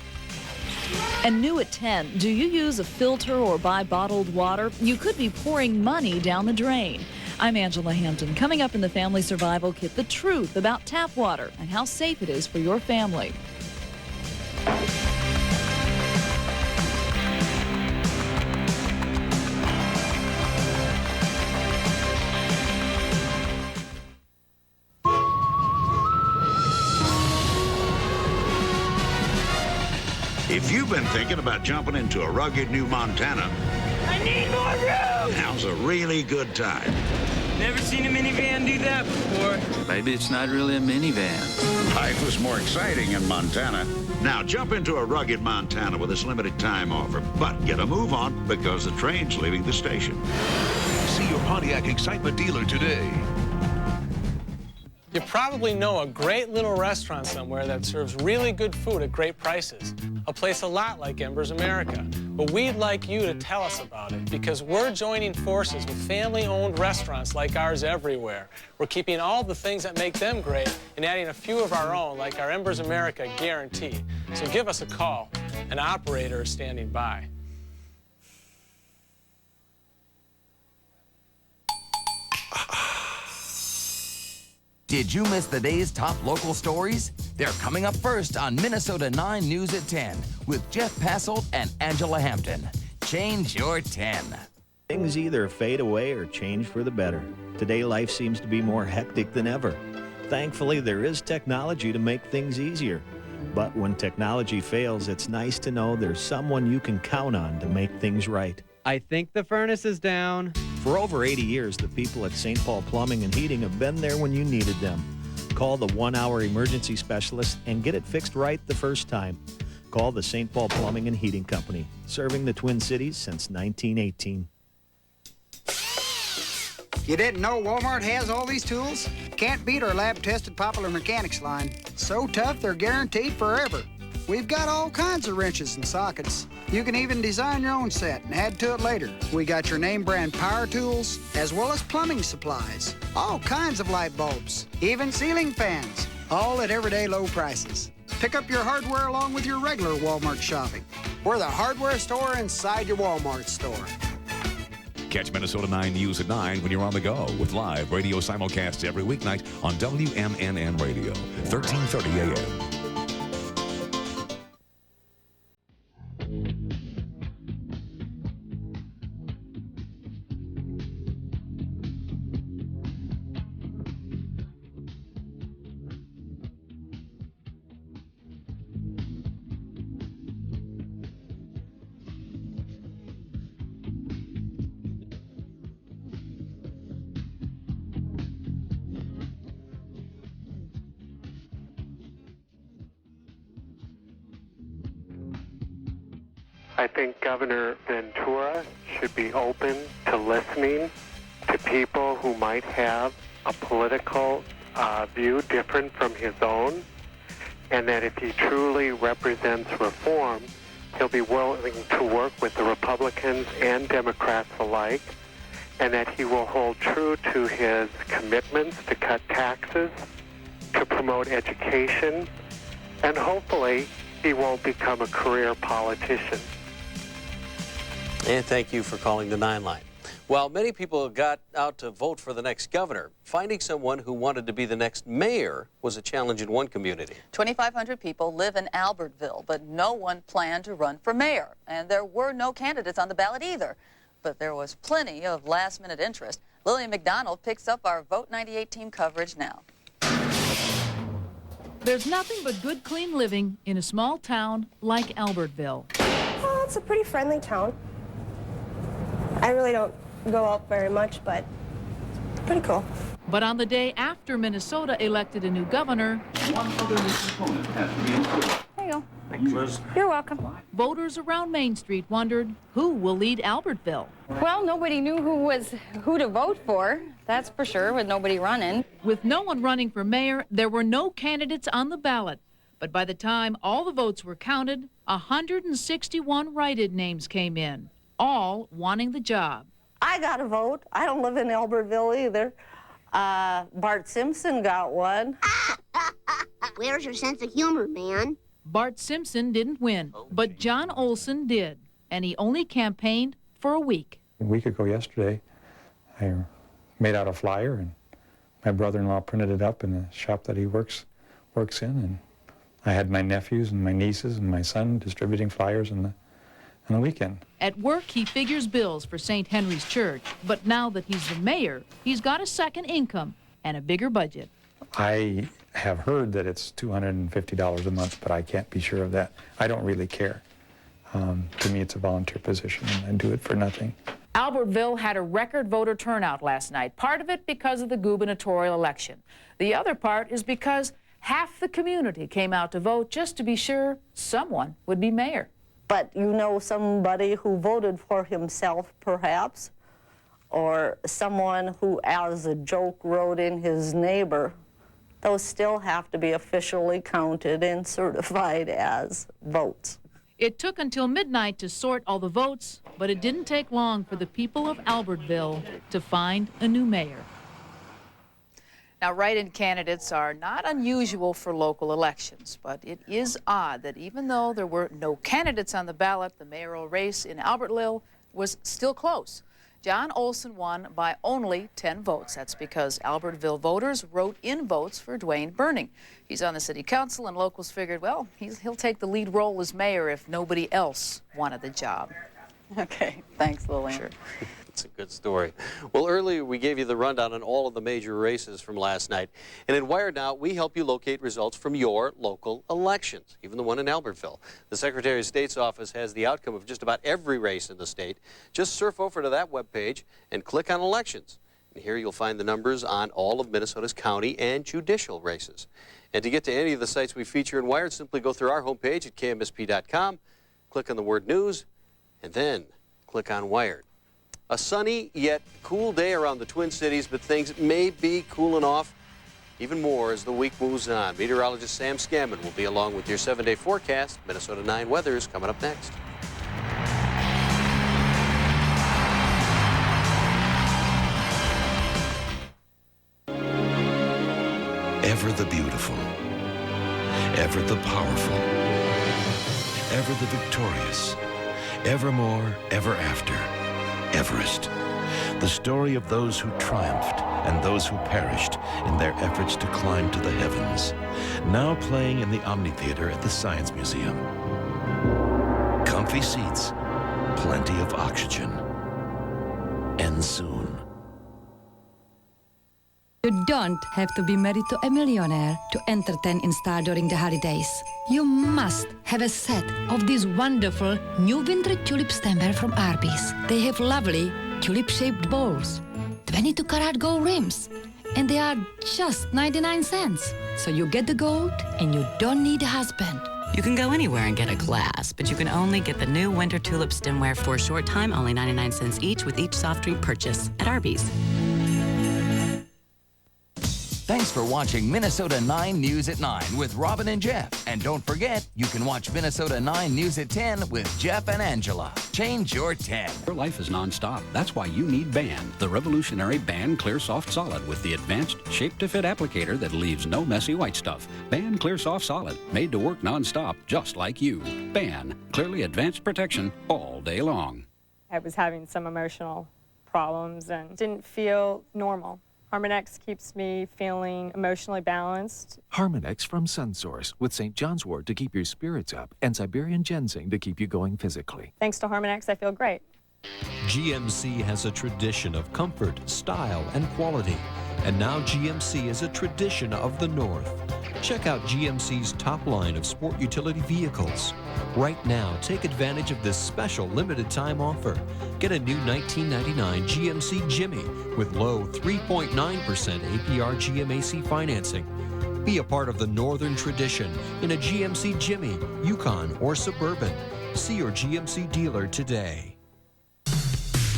And new at 10, do you use a filter or buy bottled water? You could be pouring money down the drain. I'm Angela Hampton. Coming up in the Family Survival Kit, the truth about tap water and how safe it is for your family. If you've been thinking about jumping into a rugged new Montana, I need more room! now's a really good time. Never seen a minivan do that before. Maybe it's not really a minivan. Life was more exciting in Montana. Now jump into a rugged Montana with this limited time offer. But get a move on because the train's leaving the station. See your Pontiac Excitement dealer today. You probably know a great little restaurant somewhere that serves really good food at great prices. A place a lot like Embers America. But we'd like you to tell us about it because we're joining forces with family-owned restaurants like ours everywhere. We're keeping all the things that make them great and adding a few of our own like our Embers America guarantee. So give us a call. An operator is standing by. Did you miss the day's top local stories? They're coming up first on Minnesota 9 News at 10 with Jeff Passolt and Angela Hampton. Change your 10. Things either fade away or change for the better. Today, life seems to be more hectic than ever. Thankfully, there is technology to make things easier. But when technology fails, it's nice to know there's someone you can count on to make things right. I think the furnace is down. For over 80 years, the people at St. Paul Plumbing and Heating have been there when you needed them. Call the 1-hour emergency specialist and get it fixed right the first time. Call the St. Paul Plumbing and Heating Company, serving the Twin Cities since 1918. You didn't know Walmart has all these tools? Can't beat our lab-tested Popular Mechanics line. So tough, they're guaranteed forever. We've got all kinds of wrenches and sockets. You can even design your own set and add to it later. We got your name brand power tools, as well as plumbing supplies. All kinds of light bulbs, even ceiling fans, all at everyday low prices. Pick up your hardware along with your regular Walmart shopping. We're the hardware store inside your Walmart store. Catch Minnesota 9 News at 9 when you're on the go with live radio simulcasts every weeknight on WMNN Radio, 1330 AM. I think Governor Ventura should be open to listening to people who might have a political view different from his own, and that if he truly represents reform, he'll be willing to work with the Republicans and Democrats alike and that he will hold true to his commitments to cut taxes, to promote education, and hopefully he won't become a career politician. And thank you for calling the 9 line. While many people got out to vote for the next governor, finding someone who wanted to be the next mayor was a challenge in one community. 2,500 people live in Albertville, but no one planned to run for mayor. And there were no candidates on the ballot either. But there was plenty of last-minute interest. Lillian McDonald picks up our Vote 98 team coverage now. There's nothing but good, clean living in a small town like Albertville. Well, it's a pretty friendly town. I really don't go out very much, but it's pretty cool. But on the day after Minnesota elected a new governor, one other component has to be included. There you go. You're welcome. Voters around Main Street wondered who will lead Albertville. Well, nobody knew who to vote for, that's for sure, with nobody running. With no one running for mayor, there were no candidates on the ballot. But by the time all the votes were counted, 161 write-in names came in, all wanting the job. I got a vote. I don't live in Albertville either. Bart Simpson got one. Where's your sense of humor, man? Bart Simpson didn't win, but John Olson did, and he only campaigned for a week. A week ago yesterday, I made out a flyer, and my brother-in-law printed it up in the shop that he works in, and I had my nephews and my nieces and my son distributing flyers on the weekend. At work, he figures bills for St. Henry's Church, but now that he's the mayor, he's got a second income and a bigger budget. I have heard that it's $250 a month, but I can't be sure of that. I don't really care. To me, it's a volunteer position, and I do it for nothing. Albertville had a record voter turnout last night, part of it because of the gubernatorial election. The other part is because half the community came out to vote just to be sure someone would be mayor. But you know somebody who voted for himself, perhaps, or someone who, as a joke, wrote in his neighbor. Those still have to be officially counted and certified as votes. It took until midnight to sort all the votes, but it didn't take long for the people of Albertville to find a new mayor. Now, write-in candidates are not unusual for local elections, but it is odd that even though there were no candidates on the ballot, the mayoral race in Albertville was still close. John Olson won by only 10 votes. That's because Albertville voters wrote in votes for Dwayne Burning. He's on the city council, and locals figured, well, he'll take the lead role as mayor if nobody else wanted the job. Okay, thanks, Lillian. Sure. It's a good story. Well, earlier we gave you the rundown on all of the major races from last night. And in Wired Now, we help you locate results from your local elections, even the one in Albertville. The Secretary of State's office has the outcome of just about every race in the state. Just surf over to that webpage and click on elections. And here you'll find the numbers on all of Minnesota's county and judicial races. And to get to any of the sites we feature in Wired, simply go through our homepage at KMSP.com, click on the word news, and then click on Wired. A sunny yet cool day around the Twin Cities, but things may be cooling off even more as the week moves on. Meteorologist Sam Scammon will be along with your 7-day forecast. Minnesota 9 weather is coming up next. Ever the beautiful, ever the powerful, ever the victorious, evermore, ever after. Everest, the story of those who triumphed and those who perished in their efforts to climb to the heavens. Now playing in the Omni Theater at the Science Museum. Comfy seats, plenty of oxygen. End soon. You don't have to be married to a millionaire to entertain in style during the holidays. You must have a set of these wonderful new winter tulip stemware from Arby's. They have lovely tulip-shaped bowls, 22-karat gold rims, and they are just 99 cents. So you get the gold and you don't need a husband. You can go anywhere and get a glass, but you can only get the new winter tulip stemware for a short time, only 99 cents each with each soft drink purchase at Arby's. Thanks for watching Minnesota 9 News at 9 with Robin and Jeff. And don't forget, you can watch Minnesota 9 News at 10 with Jeff and Angela. Change your 10. Your life is nonstop. That's why you need Ban, the revolutionary Ban Clear Soft Solid with the advanced shape-to-fit applicator that leaves no messy white stuff. Ban Clear Soft Solid, made to work nonstop, just like you. Ban, clearly advanced protection all day long. I was having some emotional problems and didn't feel normal. Harmonex keeps me feeling emotionally balanced. Harmonex from SunSource with St. John's wort to keep your spirits up and Siberian ginseng to keep you going physically. Thanks to Harmonex, I feel great. GMC has a tradition of comfort, style, and quality. And now GMC is a tradition of the North. Check out GMC's top line of sport utility vehicles. Right now, take advantage of this special limited time offer. Get a new 1999 GMC Jimmy with low 3.9% APR GMAC financing. Be a part of the Northern tradition in a GMC Jimmy, Yukon, or Suburban. See your GMC dealer today.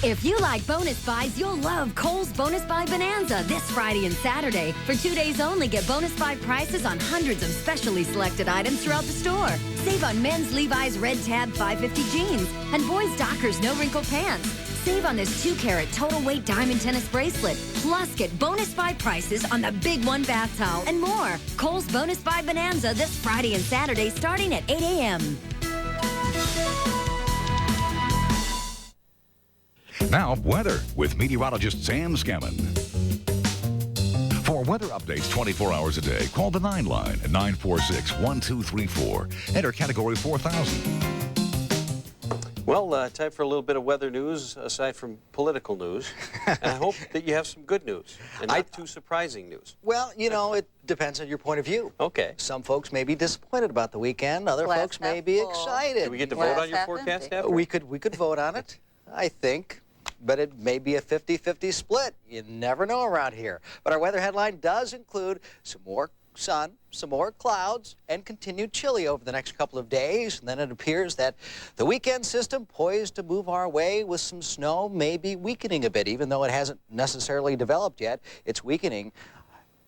If you like bonus buys, you'll love Kohl's Bonus Buy Bonanza this Friday and Saturday. For 2 days only, get bonus buy prices on hundreds of specially selected items throughout the store. Save on men's Levi's Red Tab 550 jeans and boys' Dockers No Wrinkle pants. Save on this 2-carat total weight diamond tennis bracelet. Plus, get bonus buy prices on the Big One bath towel and more. Kohl's Bonus Buy Bonanza this Friday and Saturday starting at 8 a.m. Now, weather with meteorologist Sam Scammon. For weather updates 24 hours a day, call the 9 line at 946-1234. Enter category 4000. Well, time for a little bit of weather news, aside from political news. And I hope that you have some good news, and not too surprising news. Well, you know, it depends on your point of view. Okay. Some folks may be disappointed about the weekend. Other folks may be excited. Do we get to vote on your forecast after? We could vote on it, I think. But it may be a 50-50 split. You never know around here. But our weather headline does include some more sun, some more clouds, and continued chilly over the next couple of days. And then it appears that the weekend system poised to move our way with some snow, maybe weakening a bit, even though it hasn't necessarily developed yet. It's weakening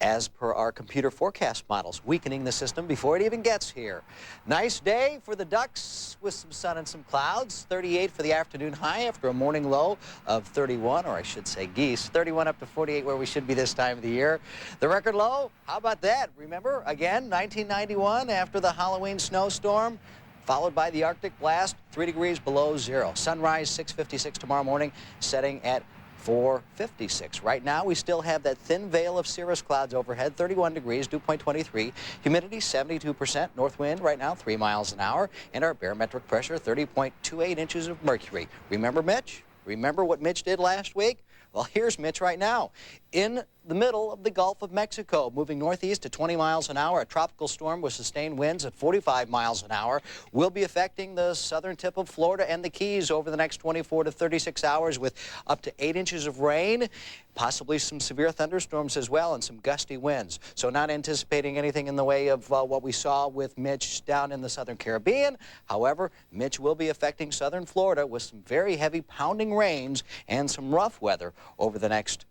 as per our computer forecast models, weakening the system before it even gets here. Nice day for the Ducks with some sun and some clouds. 38 for the afternoon high after a morning low of 31, or I should say geese. 31 up to 48 where we should be this time of the year. The record low, how about that? Remember, again, 1991 after the Halloween snowstorm, followed by the Arctic blast, 3 degrees below zero. Sunrise 6:56 tomorrow morning, setting at 4:56. Right now, we still have that thin veil of cirrus clouds overhead, 31 degrees, dew point 23, humidity 72%, north wind right now 3 miles an hour, and our barometric pressure 30.28 inches of mercury. Remember Mitch? Remember what Mitch did last week? Well, here's Mitch right now. In the middle of the Gulf of Mexico, moving northeast at 20 miles an hour, a tropical storm with sustained winds at 45 miles an hour will be affecting the southern tip of Florida and the Keys over the next 24 to 36 hours with up to 8 inches of rain, possibly some severe thunderstorms as well, and some gusty winds. So not anticipating anything in the way of what we saw with Mitch down in the southern Caribbean. However, Mitch will be affecting southern Florida with some very heavy pounding rains and some rough weather over the next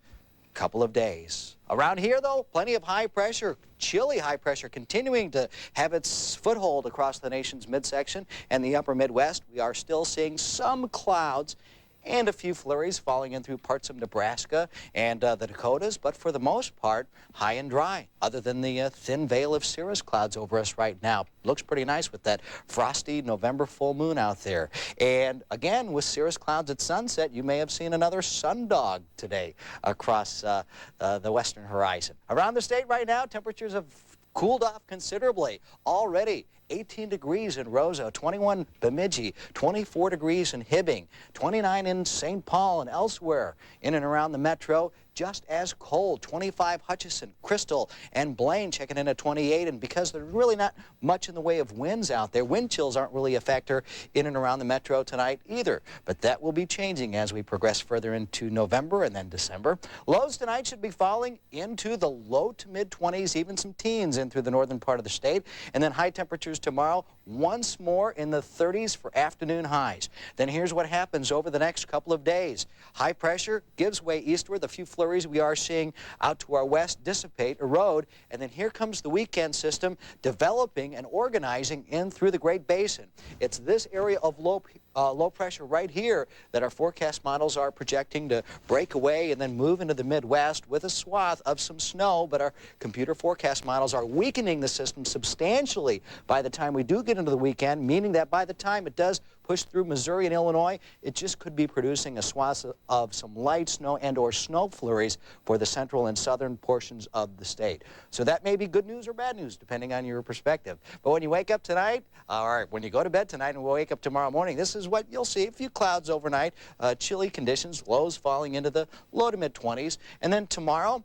couple of days. Around here, though, plenty of high pressure, chilly high pressure, continuing to have its foothold across the nation's midsection and the upper Midwest. We are still seeing some clouds and a few flurries falling in through parts of Nebraska and the Dakotas, but for the most part, high and dry, other than the thin veil of cirrus clouds over us right now. Looks pretty nice with that frosty November full moon out there. And again, with cirrus clouds at sunset, you may have seen another sundog today across the western horizon. Around the state right now, temperatures have cooled off considerably already. 18 degrees in Roseau, 21 Bemidji, 24 degrees in Hibbing, 29 in St. Paul and elsewhere in and around the metro. Just as cold, 25 Hutchinson, Crystal, and Blaine checking in at 28. And because there's really not much in the way of winds out there, wind chills aren't really a factor in and around the metro tonight either. But that will be changing as we progress further into November and then December. Lows tonight should be falling into the low to mid-20s, even some teens in through the northern part of the state. And then high temperatures tomorrow, once more in the 30s for afternoon highs. Then here's what happens over the next couple of days. High pressure gives way eastward. A few flurries flurries we are seeing out to our west dissipate, erode, and then here comes the weekend system developing and organizing in through the Great Basin. It's this area of low pressure right here that our forecast models are projecting to break away and then move into the Midwest with a swath of some snow, but our computer forecast models are weakening the system substantially by the time we do get into the weekend, meaning that by the time it does push through Missouri and Illinois, it just could be producing a swath of some light snow and or snow flurries for the central and southern portions of the state. So that may be good news or bad news, depending on your perspective. But when you wake up tonight, or when you go to bed tonight and wake up tomorrow morning, this is what you'll see. A few clouds overnight, chilly conditions, lows falling into the low to mid-20s. And then tomorrow,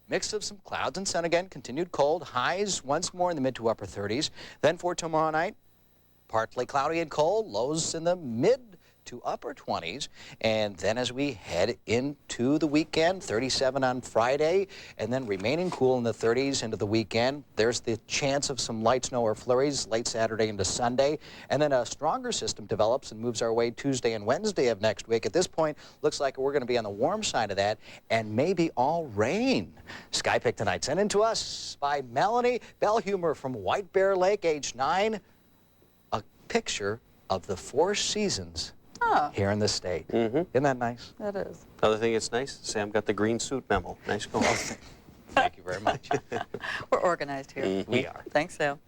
mix of some clouds and sun again, continued cold, highs once more in the mid to upper 30s. Then for tomorrow night, partly cloudy and cold, lows in the mid to upper 20s. And then as we head into the weekend, 37 on Friday, and then remaining cool in the 30s into the weekend. There's the chance of some light snow or flurries late Saturday into Sunday. And then a stronger system develops and moves our way Tuesday and Wednesday of next week. At this point, looks like we're going to be on the warm side of that and maybe all rain. Sky Pick tonight sent in to us by Melanie Bellhumer from White Bear Lake, age 9. A picture of the 4 seasons here in the state. Isn't that nice? That is. Another thing that's nice, Sam got the green suit memo. Nice going. Thank you very much. We're organized here. We are. Thanks, Sam.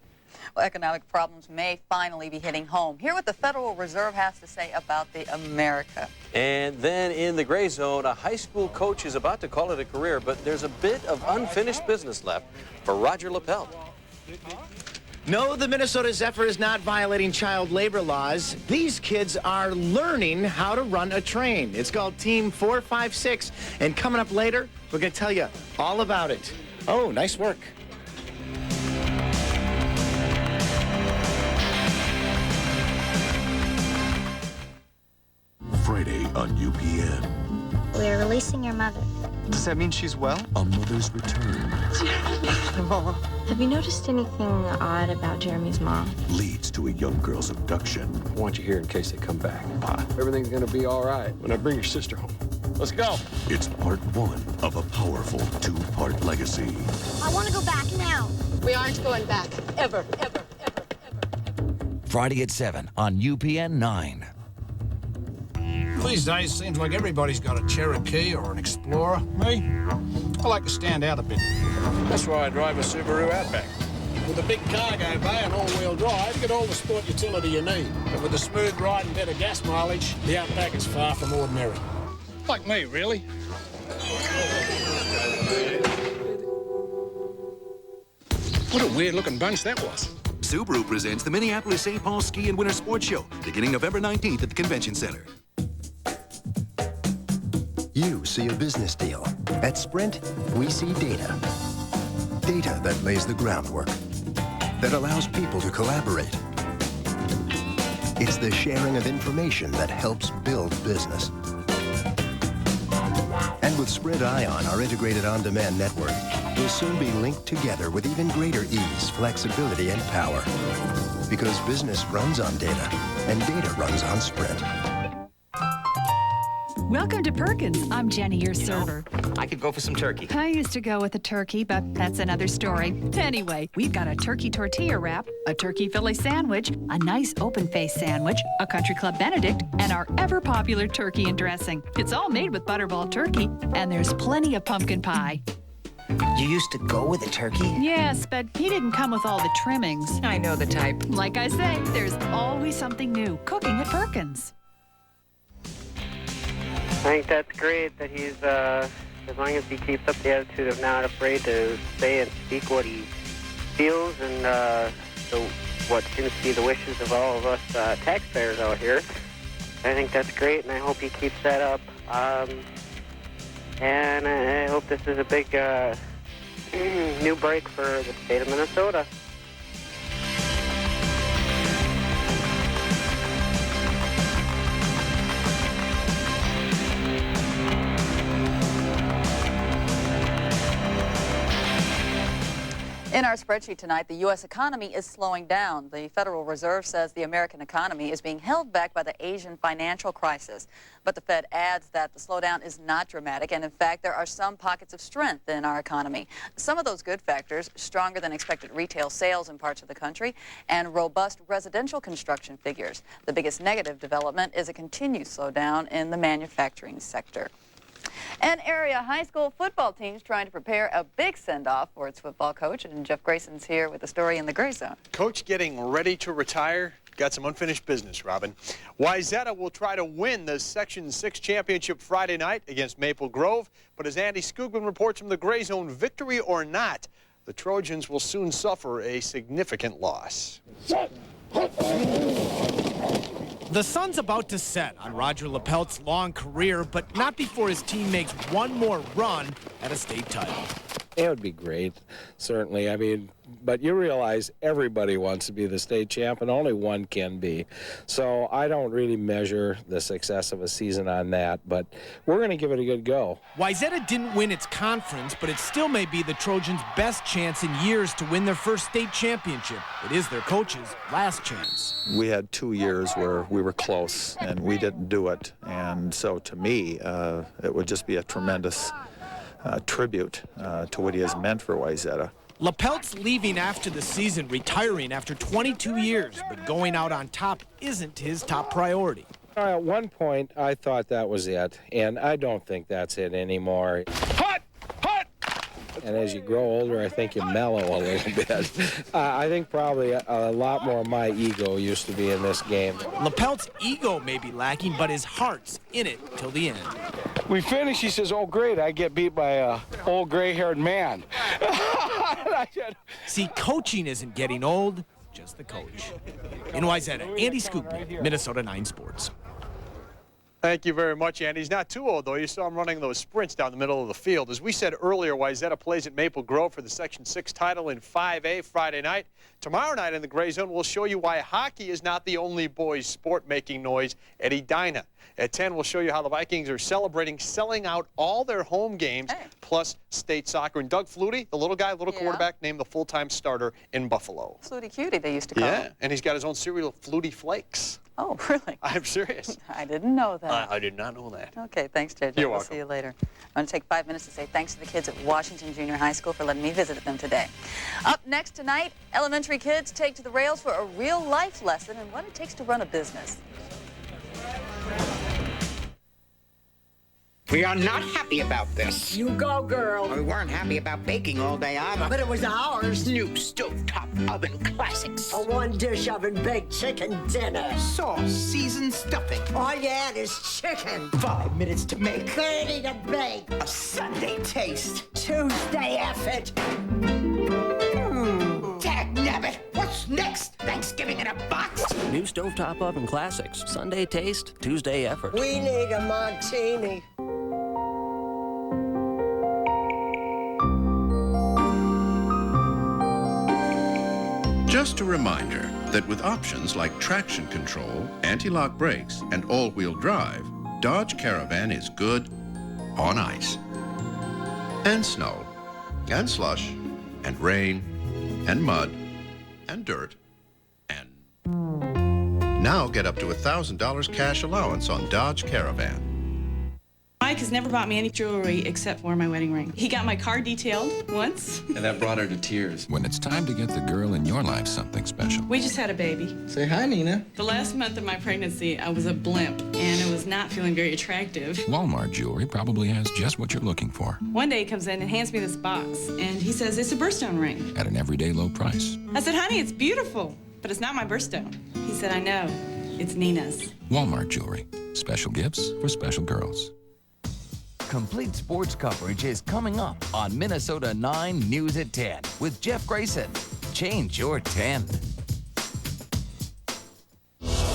Well, economic problems may finally be hitting home. Hear what the Federal Reserve has to say about the America. And then in the gray zone, a high school coach is about to call it a career, but there's a bit of unfinished business left for Roger Lapel. No, the Minnesota Zephyr is not violating child labor laws. These kids are learning how to run a train. It's called Team 456, and coming up later, we're going to tell you all about it. Oh, nice work. Friday on UPN. We're releasing your mother. Does that mean she's well? A mother's return Mom. Have you noticed anything odd about Jeremy's mom? leads to a young girl's abduction. I want you here in case they come back. Pa, everything's gonna be all right when I bring your sister home. Let's go. It's part 1 of a powerful 2-part legacy. I want to go back now. We aren't going back. Ever. Friday at 7 on UPN 9. These days, seems like everybody's got a Cherokee or an Explorer. Me, I like to stand out a bit. That's why I drive a Subaru Outback. With a big cargo bay and all-wheel drive, you get all the sport utility you need. But with the smooth ride and better gas mileage, the Outback is far from ordinary. Like me, really. What a weird-looking bunch that was. Subaru presents the Minneapolis-St. Paul Ski and Winter Sports Show, beginning November 19th at the Convention Center. You see a business deal. At Sprint, we see data. Data that lays the groundwork, that allows people to collaborate. It's the sharing of information that helps build business. And with Sprint Ion, our integrated on-demand network, we'll soon be linked together with even greater ease, flexibility, and power. Because business runs on data, and data runs on Sprint. Welcome to Perkins. I'm Jenny, your server. I could go for some turkey. I used to go with a turkey, but that's another story. Anyway, we've got a turkey tortilla wrap, a turkey Philly sandwich, a nice open-faced sandwich, a Country Club Benedict, and our ever-popular turkey and dressing. It's all made with Butterball turkey, and there's plenty of pumpkin pie. You used to go with a turkey? Yes, but he didn't come with all the trimmings. I know the type. Like I say, there's always something new cooking at Perkins. I think that's great that he's, as long as he keeps up the attitude of not afraid to say and speak what he feels and what seems to be the wishes of all of us taxpayers out here. I think that's great, and I hope he keeps that up. And I hope this is a big new break for the state of Minnesota. In our spreadsheet tonight, the U.S. economy is slowing down. The Federal Reserve says the American economy is being held back by the Asian financial crisis. But the Fed adds that the slowdown is not dramatic, and in fact, there are some pockets of strength in our economy. Some of those good factors, stronger than expected retail sales in parts of the country, and robust residential construction figures. The biggest negative development is a continued slowdown in the manufacturing sector. And area high school football teams trying to prepare a big send-off for its football coach. And Jeff Grayson's here with the story in the Gray Zone. Coach getting ready to retire. Got some unfinished business, Robin. Wayzata will try to win the Section 6 championship Friday night against Maple Grove. But as Andy Skugman reports from the Gray Zone, victory or not, the Trojans will soon suffer a significant loss. The sun's about to set on Roger Lapelt's long career, but not before his team makes one more run at a state title. It would be great, certainly. I mean, but you realize everybody wants to be the state champ, and only one can be. So I don't really measure the success of a season on that, but we're going to give it a good go. Wayzata didn't win its conference, but it still may be the Trojans' best chance in years to win their first state championship. It is their coach's last chance. We had 2 years where we were close, and we didn't do it. And so to me, it would just be a tremendous tribute to what he has meant for Wayzata. Lapelt's leaving after the season, retiring after 22 years, but going out on top isn't his top priority. At one point, I thought that was it, and I don't think that's it anymore. And as you grow older, I think you mellow a little bit. I think probably a lot more of my ego used to be in this game. Lapelt's ego may be lacking, but his heart's in it till the end. We finish, he says, oh, great, I get beat by a old gray-haired man. See, coaching isn't getting old, just the coach. In Wayzata, Andy Skugman, Minnesota 9 Sports. Thank you very much, Andy. He's not too old, though. You saw him running those sprints down the middle of the field. As we said earlier, Wayzata plays at Maple Grove for the Section 6 title in 5A Friday night. Tomorrow night in the Gray Zone, we'll show you why hockey is not the only boys' sport making noise at Edina. At 10, we'll show you how the Vikings are celebrating selling out all their home games, plus state soccer. And Doug Flutie, the little guy, quarterback, named the full-time starter in Buffalo. Flutie Cutie, they used to call him. Yeah, and he's got his own cereal, Flutie Flakes. Oh, really? I'm serious. I didn't know that. I did not know that. Okay, thanks, JJ. You're We'll welcome. see you later. I'm going to take 5 minutes to say thanks to the kids at Washington Junior High School for letting me visit them today. Up next tonight, elementary kids take to the rails for a real-life lesson in what it takes to run a business. We are not happy about this. You go, girl. We weren't happy about baking all day either. But it was ours. New stovetop oven classics. A one-dish oven baked chicken dinner. Sauce, seasoned stuffing. All you add is chicken. 5 minutes to make. 30 to bake. A Sunday taste. Tuesday effort. Dagnabbit, what's next? Thanksgiving in a box? New stovetop oven classics. Sunday taste, Tuesday effort. We need a martini. Just a reminder that with options like traction control, anti-lock brakes, and all-wheel drive, Dodge Caravan is good on ice, and snow, and slush, and rain, and mud, and dirt, and... Now get up to $1,000 cash allowance on Dodge Caravan. Mike has never bought me any jewelry except for my wedding ring. He got my car detailed once. And that brought her to tears. When it's time to get the girl in your life something special. We just had a baby. Say hi, Nina. The last month of my pregnancy, I was a blimp, and it was not feeling very attractive. Walmart jewelry probably has just what you're looking for. One day he comes in and hands me this box, and he says, it's a birthstone ring. At an everyday low price. I said, honey, it's beautiful, but it's not my birthstone. He said, I know. It's Nina's. Walmart jewelry. Special gifts for special girls. Complete sports coverage is coming up on Minnesota 9 News at 10 with Jeff Grayson. Change your 10.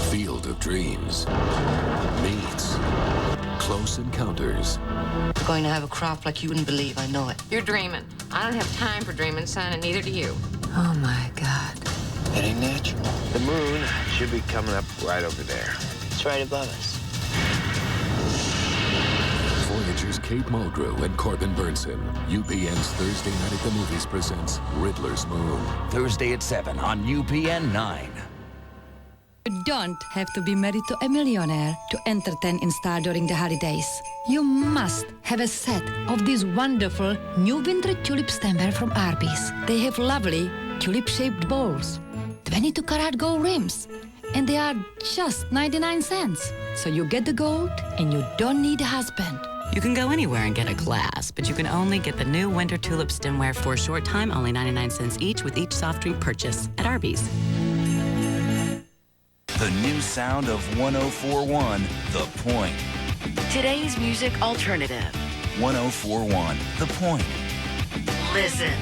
Field of Dreams meets Close Encounters. We're going to have a crop like you wouldn't believe, I know it. You're dreaming. I don't have time for dreaming, son, and neither do you. Oh, my God. That ain't natural. The moon should be coming up right over there. It's right above us. Voyager features Kate Mulgrew and Corbin Burnson. UPN's Thursday Night at the Movies presents Riddler's Moon. Thursday at 7 on UPN 9. You don't have to be married to a millionaire to entertain in style during the holidays. You must have a set of these wonderful new winter tulip stemware from Arby's. They have lovely tulip-shaped bowls, 22-karat gold rims, and they are just 99 cents. So you get the gold, and you don't need a husband. You can go anywhere and get a glass, but you can only get the new winter tulip stemware for a short time, only 99 cents each with each soft drink purchase at Arby's. The new sound of 104.1 The Point. Today's music alternative. 104.1 The Point. Listen.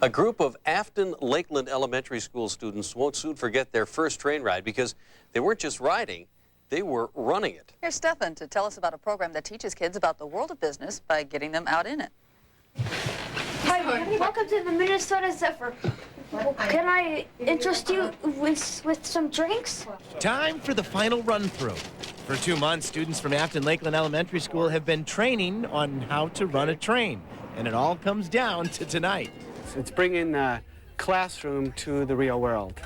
A group of Afton Lakeland Elementary School students won't soon forget their first train ride because they weren't just riding, they were running it. Here's Stefan to tell us about a program that teaches kids about the world of business by getting them out in it. Hi, welcome to the Minnesota Zephyr. Can I interest you with some drinks? Time for the final run-through. For 2 months, students from Afton Lakeland Elementary School have been training on how to run a train. And it all comes down to tonight. It's bringing the classroom to the real world.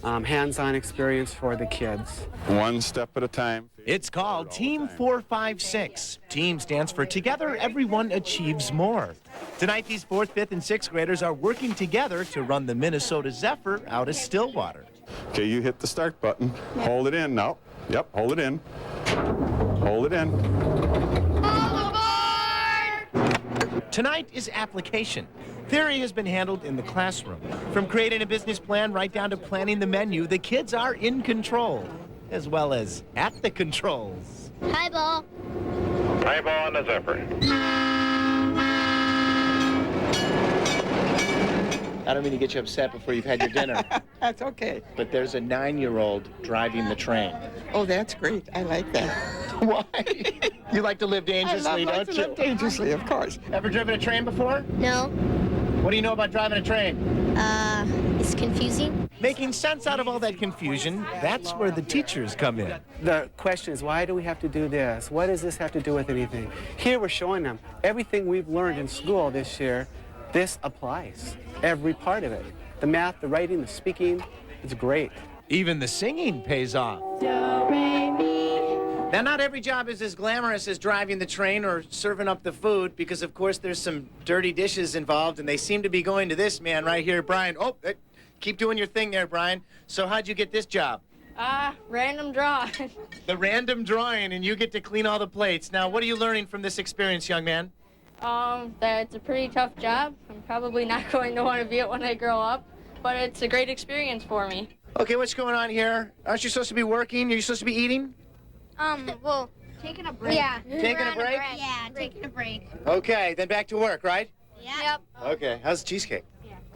Hands-on experience for the kids. One step at a time. It's called Team 456. Team stands for Together Everyone Achieves More. Tonight, these 4th, 5th, and 6th graders are working together to run the Minnesota Zephyr out of Stillwater. Okay, you hit the start button. Hold it in now. Yep, hold it in. Hold it in. Tonight is application. Theory has been handled in the classroom. From creating a business plan right down to planning the menu, the kids are in control, as well as at the controls. Hi, Ball. Hi, Ball on the Zephyr. I don't mean to get you upset before you've had your dinner. That's okay. But there's a 9-year-old driving the train. Oh, that's great. I like that. Why? You like to live dangerously, I don't to you? live dangerously, of course. Ever driven a train before? No. What do you know about driving a train? It's confusing. Making sense out of all that confusion, that's where the teachers come in. The question is, why do we have to do this? What does this have to do with anything? Here we're showing them everything we've learned in school this year. This applies. Every part of it. The math, the writing, the speaking, it's great. Even the singing pays off. Now, not every job is as glamorous as driving the train or serving up the food because, of course, there's some dirty dishes involved, and they seem to be going to this man right here, Brian. Oh, keep doing your thing there, Brian. So how'd you get this job? Random draw. The random drawing, and you get to clean all the plates. Now, what are you learning from this experience, young man? That it's a pretty tough job. I'm probably not going to want to be it when I grow up, but it's a great experience for me. Okay, what's going on here? Aren't you supposed to be working? Are you supposed to be eating? Well, taking a break. Yeah. Taking a break? Yeah, taking a break. Okay, then back to work, right? Yep. Okay, how's the cheesecake?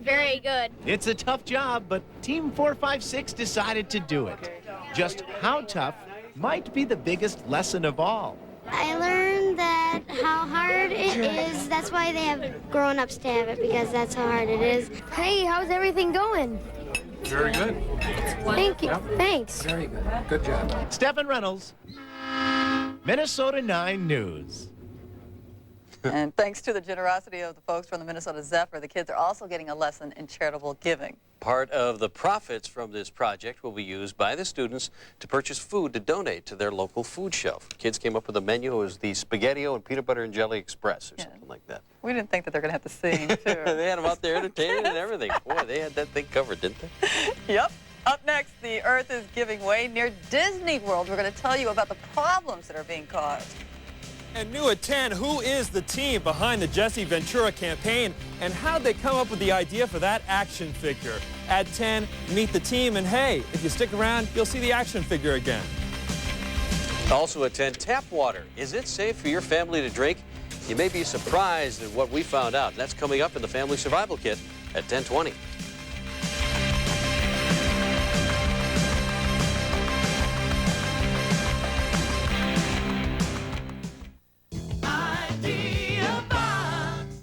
Very good. It's a tough job, but Team 456 decided to do it. Just how tough might be the biggest lesson of all. I learned that how hard it is. That's why they have grown-ups to have it, because that's how hard it is. Hey, how's everything going? Very good. Thank you. Yep. Thanks. Very good. Good job. Stephen Reynolds, Minnesota 9 News. And thanks to the generosity of the folks from the Minnesota Zephyr, the kids are also getting a lesson in charitable giving. Part of the profits from this project will be used by the students to purchase food to donate to their local food shelf. Kids came up with a menu. It was the Spaghetti-O and Peanut Butter and Jelly Express or something like that. We didn't think that they're going to have to sing, too. They had them out there entertaining and everything. Boy, they had that thing covered, didn't they? Yep. Up next, the Earth is giving way near Disney World. We're going to tell you about the problems that are being caused. And new at 10, who is the team behind the Jesse Ventura campaign and how'd they come up with the idea for that action figure? At 10, meet the team, and hey, if you stick around, you'll see the action figure again. Also at 10, tap water. Is it safe for your family to drink? You may be surprised at what we found out. That's coming up in the Family Survival Kit at 10:20.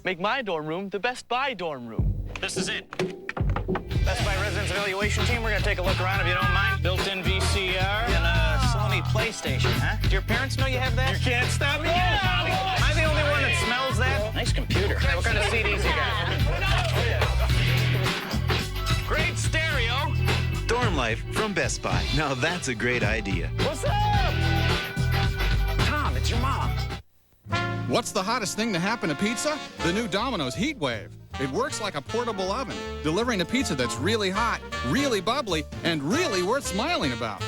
Make my dorm room the Best Buy dorm room. This is it. Best Buy Residence Evaluation Team. We're going to take a look around if you don't mind. Built-in VCR and a Sony PlayStation, huh? Do your parents know you have that? You can't stop me. Am I the only one that smells that? Nice computer. What kind of CDs you got? Great stereo. Dorm life from Best Buy. Now that's a great idea. What's up? Tom, it's your mom. What's the hottest thing to happen to pizza? The new Domino's Heat Wave. It works like a portable oven, delivering a pizza that's really hot, really bubbly, and really worth smiling about.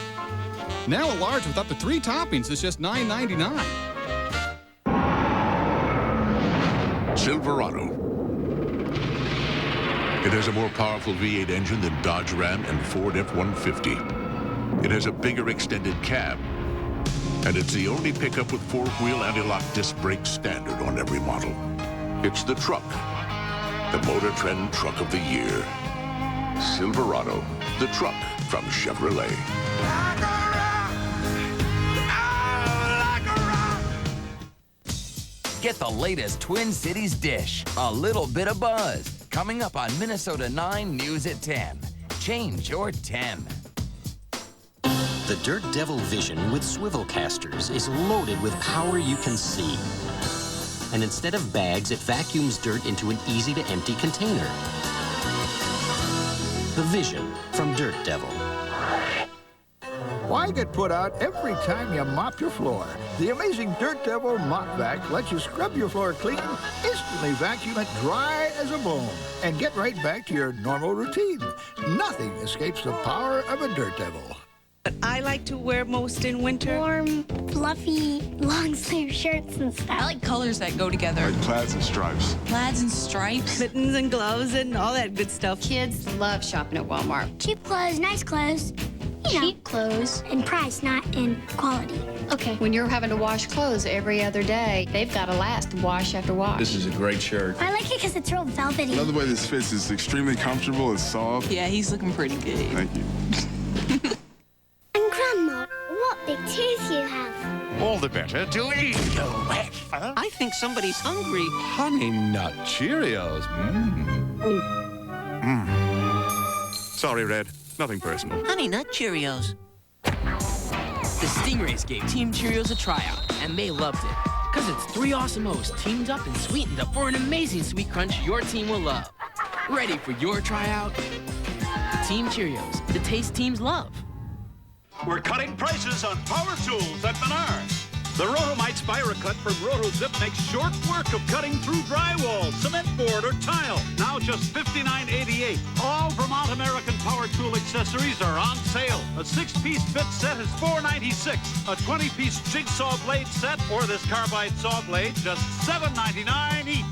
Now a large with up to 3 toppings is just $9.99. Silverado. It has a more powerful V8 engine than Dodge Ram and Ford F-150. It has a bigger extended cab. And it's the only pickup with 4-wheel anti-lock disc brakes standard on every model. It's the truck. The Motor Trend Truck of the Year. Silverado, the truck from Chevrolet. Get the latest Twin Cities dish, a little bit of buzz, coming up on Minnesota 9 News at 10. Change your 10. The Dirt Devil Vision with swivel casters is loaded with power you can see. And instead of bags, it vacuums dirt into an easy-to-empty container. The Vision from Dirt Devil. Why get put out every time you mop your floor? The amazing Dirt Devil Mop Vac lets you scrub your floor clean, instantly vacuum it dry as a bone, and get right back to your normal routine. Nothing escapes the power of a Dirt Devil. What I like to wear most in winter. Warm, fluffy, long-sleeve shirts and stuff. I like colors that go together. Like plaids and stripes. Plaids and stripes. Mittens and gloves and all that good stuff. Kids love shopping at Walmart. Cheap clothes, nice clothes. You know. Cheap clothes in price, not in quality. Okay, when you're having to wash clothes every other day, they've got to last wash after wash. This is a great shirt. I like it because it's real velvety. I love the way this fits. It's extremely comfortable. It's soft. Yeah, he's looking pretty good. Thank you. And Grandma, what big teeth you have. All the better to eat. I think somebody's hungry. Honey Nut Cheerios. Sorry, Red. Nothing personal. Honey Nut Cheerios. The Stingrays gave Team Cheerios a tryout, and they loved it. Because it's 3 awesome O's teamed up and sweetened up for an amazing sweet crunch your team will love. Ready for your tryout? Team Cheerios, the taste teams love. We're cutting prices on power tools at Menards. The Rotomite Spiracut from RotoZip makes short work of cutting through drywall, cement board, or tile. Now just $59.88. All Vermont American power tool accessories are on sale. A 6-piece bit set is $4.96. A 20-piece jigsaw blade set or this carbide saw blade just $7.99 each.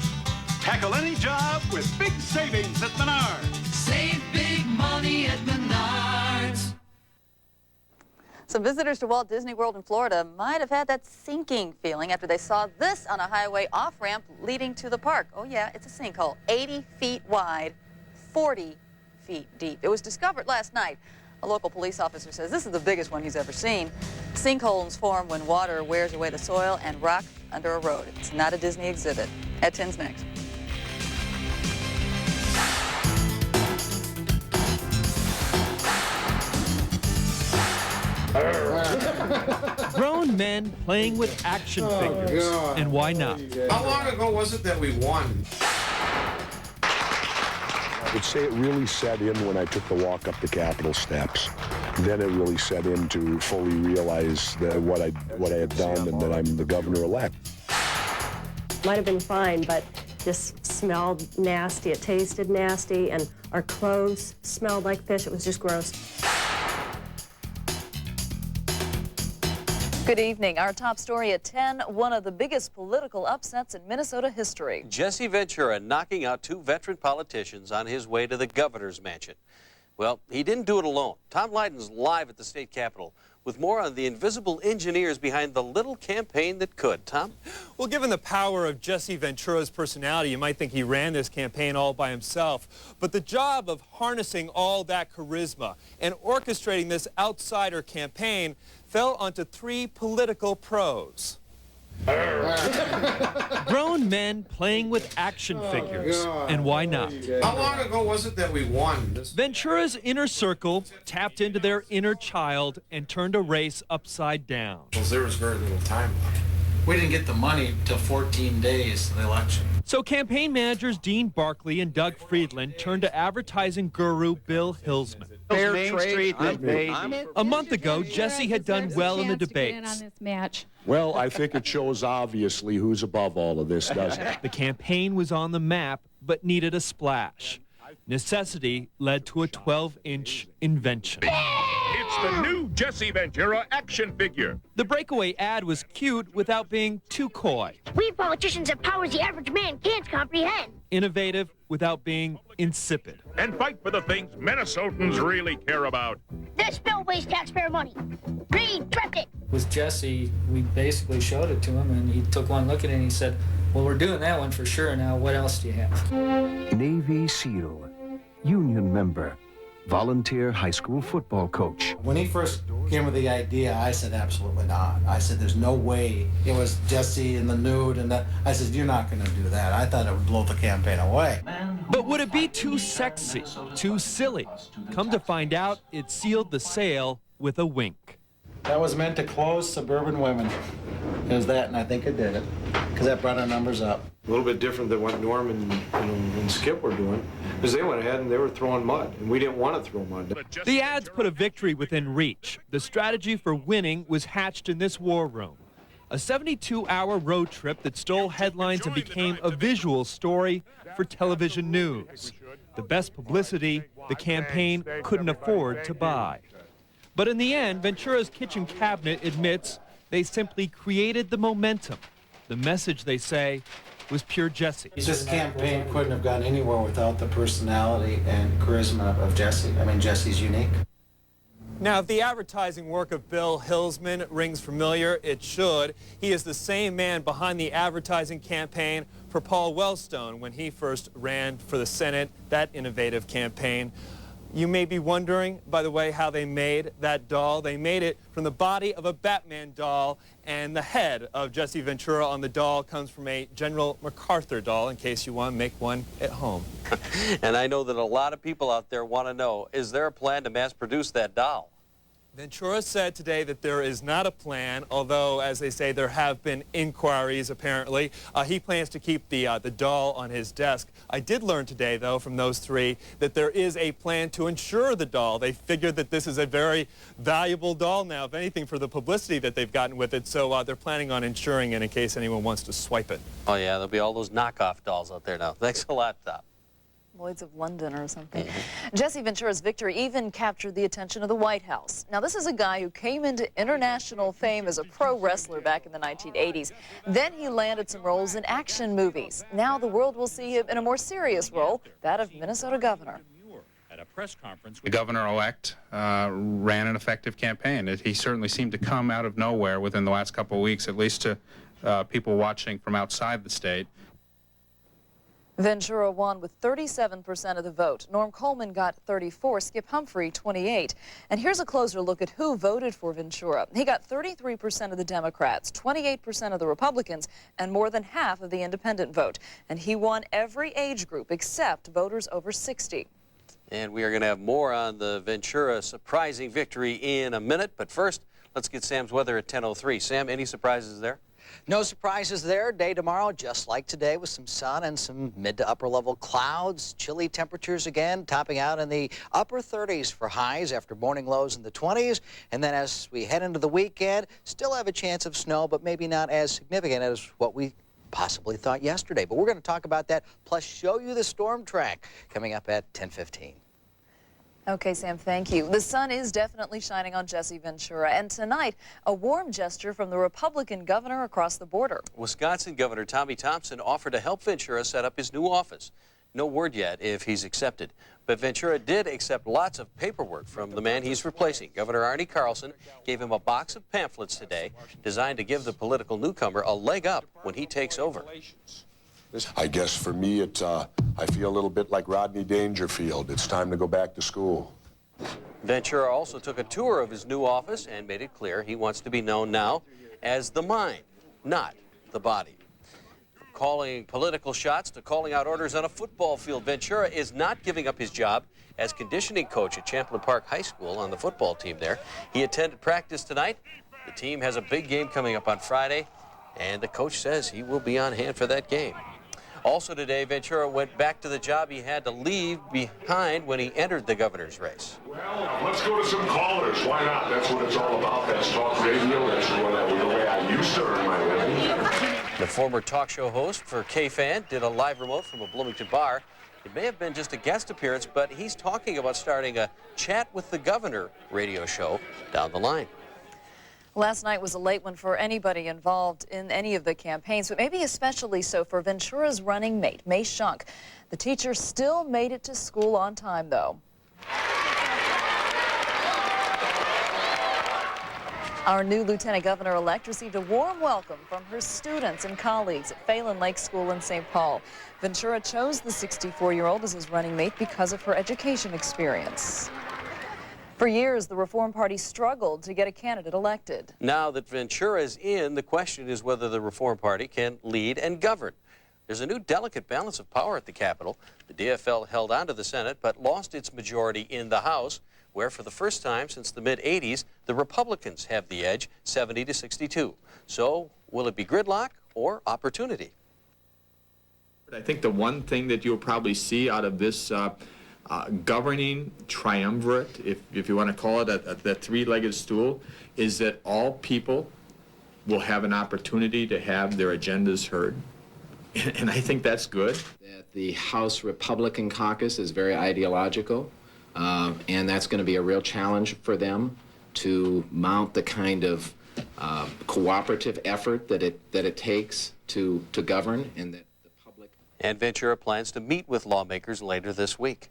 Tackle any job with big savings at Menards. Save big money at Menards. Some visitors to Walt Disney World in Florida might have had that sinking feeling after they saw this on a highway off-ramp leading to the park. Oh yeah, it's a sinkhole, 80 feet wide, 40 feet deep. It was discovered last night. A local police officer says this is the biggest one he's ever seen. Sinkholes form when water wears away the soil and rock under a road. It's not a Disney exhibit. At 10's next. Grown men playing with action figures. God. And why not? How long ago was it that we won? I would say it really set in when I took the walk up the Capitol steps. Then it really set in to fully realize that what I had done and that I'm the governor-elect. Might have been fine, but this smelled nasty. It tasted nasty, and our clothes smelled like fish. It was just gross. Good evening. Our top story at 10, one of the biggest political upsets in Minnesota history. Jesse Ventura knocking out 2 veteran politicians on his way to the governor's mansion. Well, he didn't do it alone. Tom Leiden's live at the state capitol with more on the invisible engineers behind the little campaign that could. Tom? Well, given the power of Jesse Ventura's personality, you might think he ran this campaign all by himself. But the job of harnessing all that charisma and orchestrating this outsider campaign fell onto 3 political pros. Grown men playing with action figures. And why not? How long ago was it that we won this? Ventura's inner circle tapped into their inner child and turned a race upside down. There was very little time left. We didn't get the money till 14 days of the election. So campaign managers Dean Barkley and Doug Friedland turned to advertising guru Bill Hillsman. Fair trade. A month ago, Jesse had done well in the debates. Well, I think it shows obviously who's above all of this, doesn't it? The campaign was on the map, but needed a splash. Necessity led to a 12-inch invention. It's the new Jesse Ventura action figure. The breakaway ad was cute without being too coy. We politicians have powers the average man can't comprehend. Innovative without being insipid. And fight for the things Minnesotans really care about. This bill wastes taxpayer money. Read, draft it. With Jesse, we basically showed it to him, and he took one look at it and he said, well, we're doing that one for sure. Now, what else do you have? Navy SEAL, union member, volunteer high school football coach. When he first came with the idea, I said, absolutely not. I said, there's no way. It was Jesse in the nude, and that. I said, you're not going to do that. I thought it would blow the campaign away. But would it be too sexy, too silly? Come to find out, it sealed the sale with a wink. That was meant to close suburban women. It was that, and I think it did it, because that brought our numbers up. A little bit different than what Norm and Skip were doing, because they went ahead and they were throwing mud, and we didn't want to throw mud. The ads put a victory within reach. The strategy for winning was hatched in this war room. A 72-hour road trip that stole headlines and became a visual story for television news. The best publicity the campaign couldn't afford to buy. But in the end, Ventura's kitchen cabinet admits they simply created the momentum. The message, they say, was pure Jesse. This campaign couldn't have gone anywhere without the personality and charisma of Jesse. I mean, Jesse's unique. Now, if the advertising work of Bill Hillsman rings familiar, it should. He is the same man behind the advertising campaign for Paul Wellstone when he first ran for the Senate, that innovative campaign. You may be wondering, by the way, how they made that doll. They made it from the body of a Batman doll, and the head of Jesse Ventura on the doll comes from a General MacArthur doll, in case you want to make one at home. And I know that a lot of people out there want to know, is there a plan to mass produce that doll? Ventura said today that there is not a plan, although, as they say, there have been inquiries, apparently. He plans to keep the doll on his desk. I did learn today, though, from those three, that there is a plan to insure the doll. They figured that this is a very valuable doll now, if anything, for the publicity that they've gotten with it, so they're planning on insuring it in case anyone wants to swipe it. Oh, yeah, there'll be all those knockoff dolls out there now. Thanks a lot, Top. Lloyd's of London or something. Jesse Ventura's victory even captured the attention of the White House. Now, this is a guy who came into international fame as a pro wrestler back in the 1980s. Then he landed some roles in action movies. Now the world will see him in a more serious role, that of Minnesota governor. At a press conference, the governor-elect ran an effective campaign. He certainly seemed to come out of nowhere within the last couple of weeks, at least to people watching from outside the state. Ventura won with 37% of the vote. Norm Coleman got 34, Skip Humphrey 28. And here's a closer look at who voted for Ventura. He got 33% of the Democrats, 28% of the Republicans, and more than half of the independent vote. And he won every age group except voters over 60. And we are going to have more on the Ventura surprising victory in a minute. But first, let's get Sam's weather at 10:03. Sam, any surprises there? No surprises there. Day tomorrow, just like today, with some sun and some mid to upper level clouds. Chilly temperatures again, topping out in the upper 30s for highs after morning lows in the 20s. And then as we head into the weekend, still have a chance of snow, but maybe not as significant as what we possibly thought yesterday. But we're going to talk about that, plus show you the storm track coming up at 10:15. Okay, Sam, thank you. The sun is definitely shining on Jesse Ventura, and tonight, a warm gesture from the Republican governor across the border. Wisconsin Governor Tommy Thompson offered to help Ventura set up his new office. No word yet if he's accepted, but Ventura did accept lots of paperwork from the man he's replacing. Governor Arnie Carlson gave him a box of pamphlets today designed to give the political newcomer a leg up when he takes over. I guess for me, I feel a little bit like Rodney Dangerfield. It's time to go back to school. Ventura also took a tour of his new office and made it clear he wants to be known now as the mind, not the body. Calling political shots to calling out orders on a football field, Ventura is not giving up his job as conditioning coach at Champlain Park High School on the football team there. He attended practice tonight. The team has a big game coming up on Friday, and the coach says he will be on hand for that game. Also today, Ventura went back to the job he had to leave behind when he entered the governor's race. Well, let's go to some callers. Why not? That's what it's all about. That's talk radio. That's the way I used to earn my living. The former talk show host for K-Fan did a live remote from a Bloomington bar. It may have been just a guest appearance, but he's talking about starting a Chat with the Governor radio show down the line. Last night was a late one for anybody involved in any of the campaigns, but maybe especially so for Ventura's running mate, May Shunk. The teacher still made it to school on time, though. Our new Lieutenant Governor-elect received a warm welcome from her students and colleagues at Phelan Lake School in St. Paul. Ventura chose the 64-year-old as his running mate because of her education experience. For years, the Reform Party struggled to get a candidate elected. Now that Ventura is in, the question is whether the Reform Party can lead and govern. There's a new delicate balance of power at the Capitol. The DFL held on to the Senate, but lost its majority in the House, where for the first time since the mid-'80s, the Republicans have the edge, 70 to 62. So, will it be gridlock or opportunity? I think the one thing that you'll probably see out of this governing triumvirate, if you want to call it that three-legged stool, is that all people will have an opportunity to have their agendas heard. And I think that's good. That the House Republican caucus is very ideological, and that's going to be a real challenge for them to mount the kind of cooperative effort that it takes to govern, and that the public. And Ventura plans to meet with lawmakers later this week.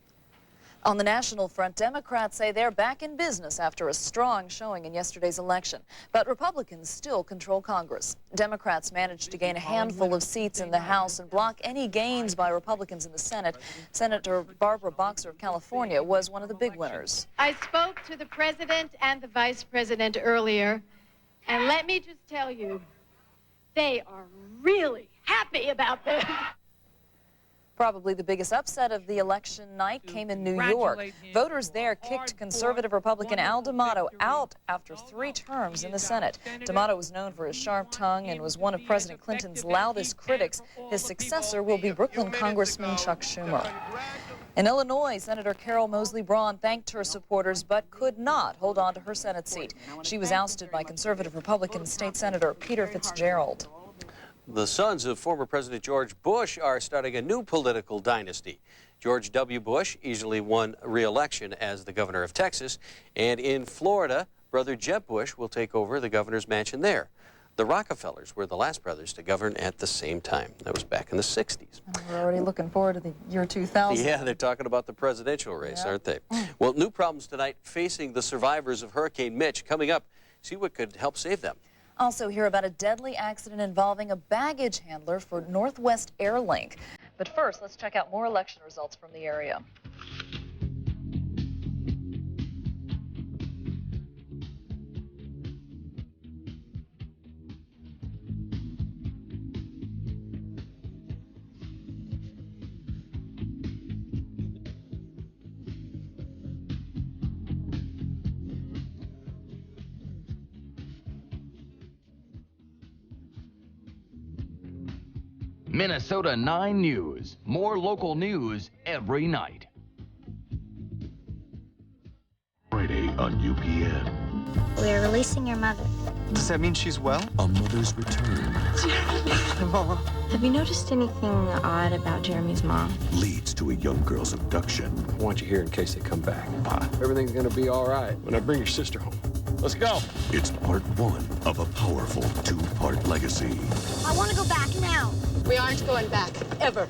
On the national front, Democrats say they're back in business after a strong showing in yesterday's election. But Republicans still control Congress. Democrats managed to gain a handful of seats in the House and block any gains by Republicans in the Senate. Senator Barbara Boxer of California was one of the big winners. I spoke to the president and the vice president earlier, and let me just tell you, they are really happy about this. Probably the biggest upset of the election night came in New York. Voters there kicked conservative Republican Al D'Amato out after 3 terms in the Senate. D'Amato was known for his sharp tongue and was one of President Clinton's loudest critics. His successor will be Brooklyn Congressman Chuck Schumer. In Illinois, Senator Carol Moseley Braun thanked her supporters but could not hold on to her Senate seat. She was ousted by conservative Republican State Senator Peter Fitzgerald. The sons of former President George Bush are starting a new political dynasty. George W. Bush easily won re-election as the governor of Texas, and in Florida, brother Jeb Bush will take over the governor's mansion there. The Rockefellers were the last brothers to govern at the same time. That was back in the 60s. We're already looking forward to the year 2000. Yeah, they're talking about the presidential race, aren't they? Well, new problems tonight facing the survivors of Hurricane Mitch. Coming up, see what could help save them. Also hear about a deadly accident involving a baggage handler for Northwest Airlink. But first, let's check out more election results from the area. Minnesota 9 News. More local news every night. Friday on UPN. We're releasing your mother. Does that mean she's well? A mother's return Mom. Have you noticed anything odd about Jeremy's mom? leads to a young girl's abduction. I want you here in case they come back. Everything's gonna be all right when I bring your sister home. Let's go. It's part 1 of a powerful 2-part legacy. I want to go back now. We aren't going back, ever.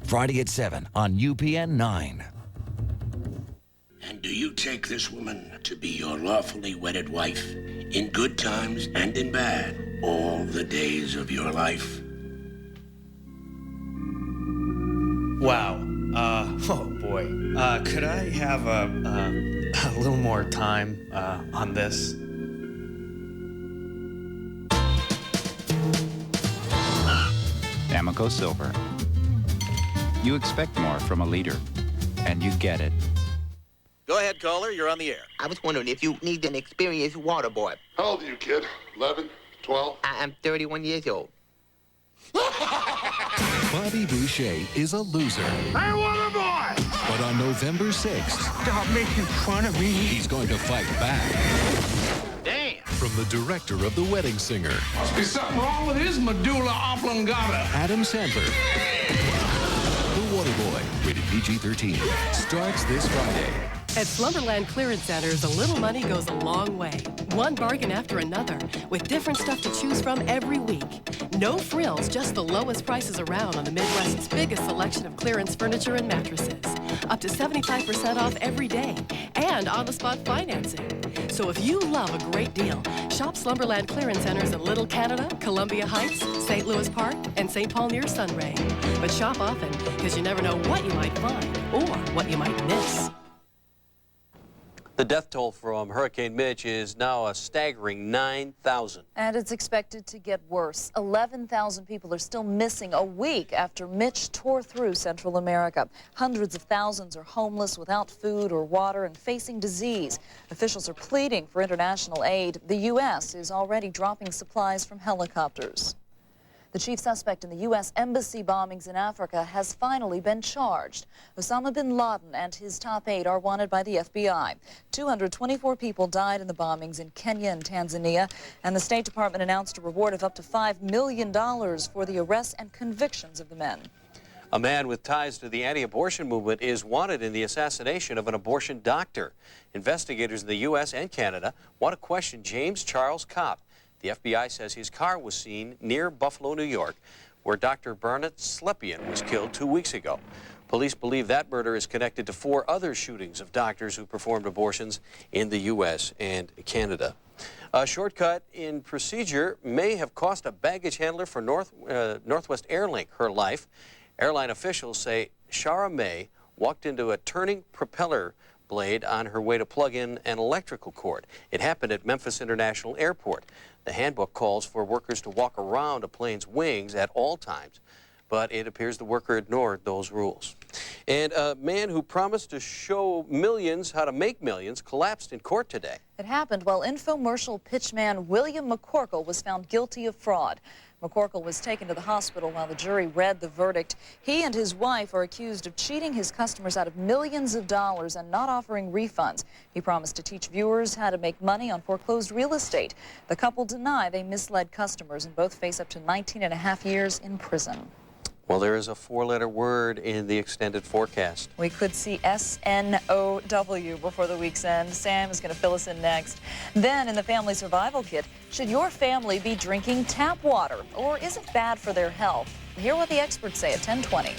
Friday at 7 on UPN 9. And do you take this woman to be your lawfully wedded wife in good times and in bad, all the days of your life? Wow. Oh boy. Could I have a little more time on this? Amoco Silver. You expect more from a leader, and you get it. Go ahead, caller. You're on the air. I was wondering if you need an experienced water boy. How old are you, kid? 11? 12? I'm 31 years old. Bobby Boucher is a loser. Hey, water boy! But on November 6th, Stop making fun of me. he's going to fight back. Damn. From the director of The Wedding Singer, Must be something wrong with his medulla oblongata. Adam Sandler. The Water Boy, rated PG-13, starts this Friday. At Slumberland Clearance Centers, a little money goes a long way. One bargain after another, with different stuff to choose from every week. No frills, just the lowest prices around on the Midwest's biggest selection of clearance furniture and mattresses. Up to 75% off every day, and on-the-spot financing. So if you love a great deal, shop Slumberland Clearance Centers in Little Canada, Columbia Heights, St. Louis Park, and St. Paul near Sunray. But shop often, because you never know what you might find or what you might miss. The death toll from Hurricane Mitch is now a staggering 9,000. And it's expected to get worse. 11,000 people are still missing a week after Mitch tore through Central America. Hundreds of thousands are homeless, without food or water, and facing disease. Officials are pleading for international aid. The U.S. is already dropping supplies from helicopters. The chief suspect in the U.S. embassy bombings in Africa has finally been charged. Osama bin Laden and his top aide are wanted by the FBI. 224 people died in the bombings in Kenya and Tanzania, and the State Department announced a reward of up to $5 million for the arrests and convictions of the men. A man with ties to the anti-abortion movement is wanted in the assassination of an abortion doctor. Investigators in the U.S. and Canada want to question James Charles Kopp. The FBI says his car was seen near Buffalo, New York, where Dr. Barnett Slepian was killed 2 weeks ago. Police believe that murder is connected to 4 other shootings of doctors who performed abortions in the U.S. and Canada. A shortcut in procedure may have cost a baggage handler for Northwest Airlink her life. Airline officials say Shara May walked into a turning propeller blade on her way to plug in an electrical cord. It happened at Memphis International Airport. The handbook calls for workers to walk around a plane's wings at all times, but it appears the worker ignored those rules. And a man who promised to show millions how to make millions collapsed in court today. It happened while infomercial pitchman William McCorkle was found guilty of fraud. McCorkle was taken to the hospital while the jury read the verdict. He and his wife are accused of cheating his customers out of millions of dollars and not offering refunds. He promised to teach viewers how to make money on foreclosed real estate. The couple deny they misled customers and both face up to 19.5 years in prison. Well, there is a 4-letter word in the extended forecast. We could see SNOW before the week's end. Sam is going to fill us in next. Then, in the Family Survival Kit, should your family be drinking tap water, or is it bad for their health? Hear what the experts say at 10:20.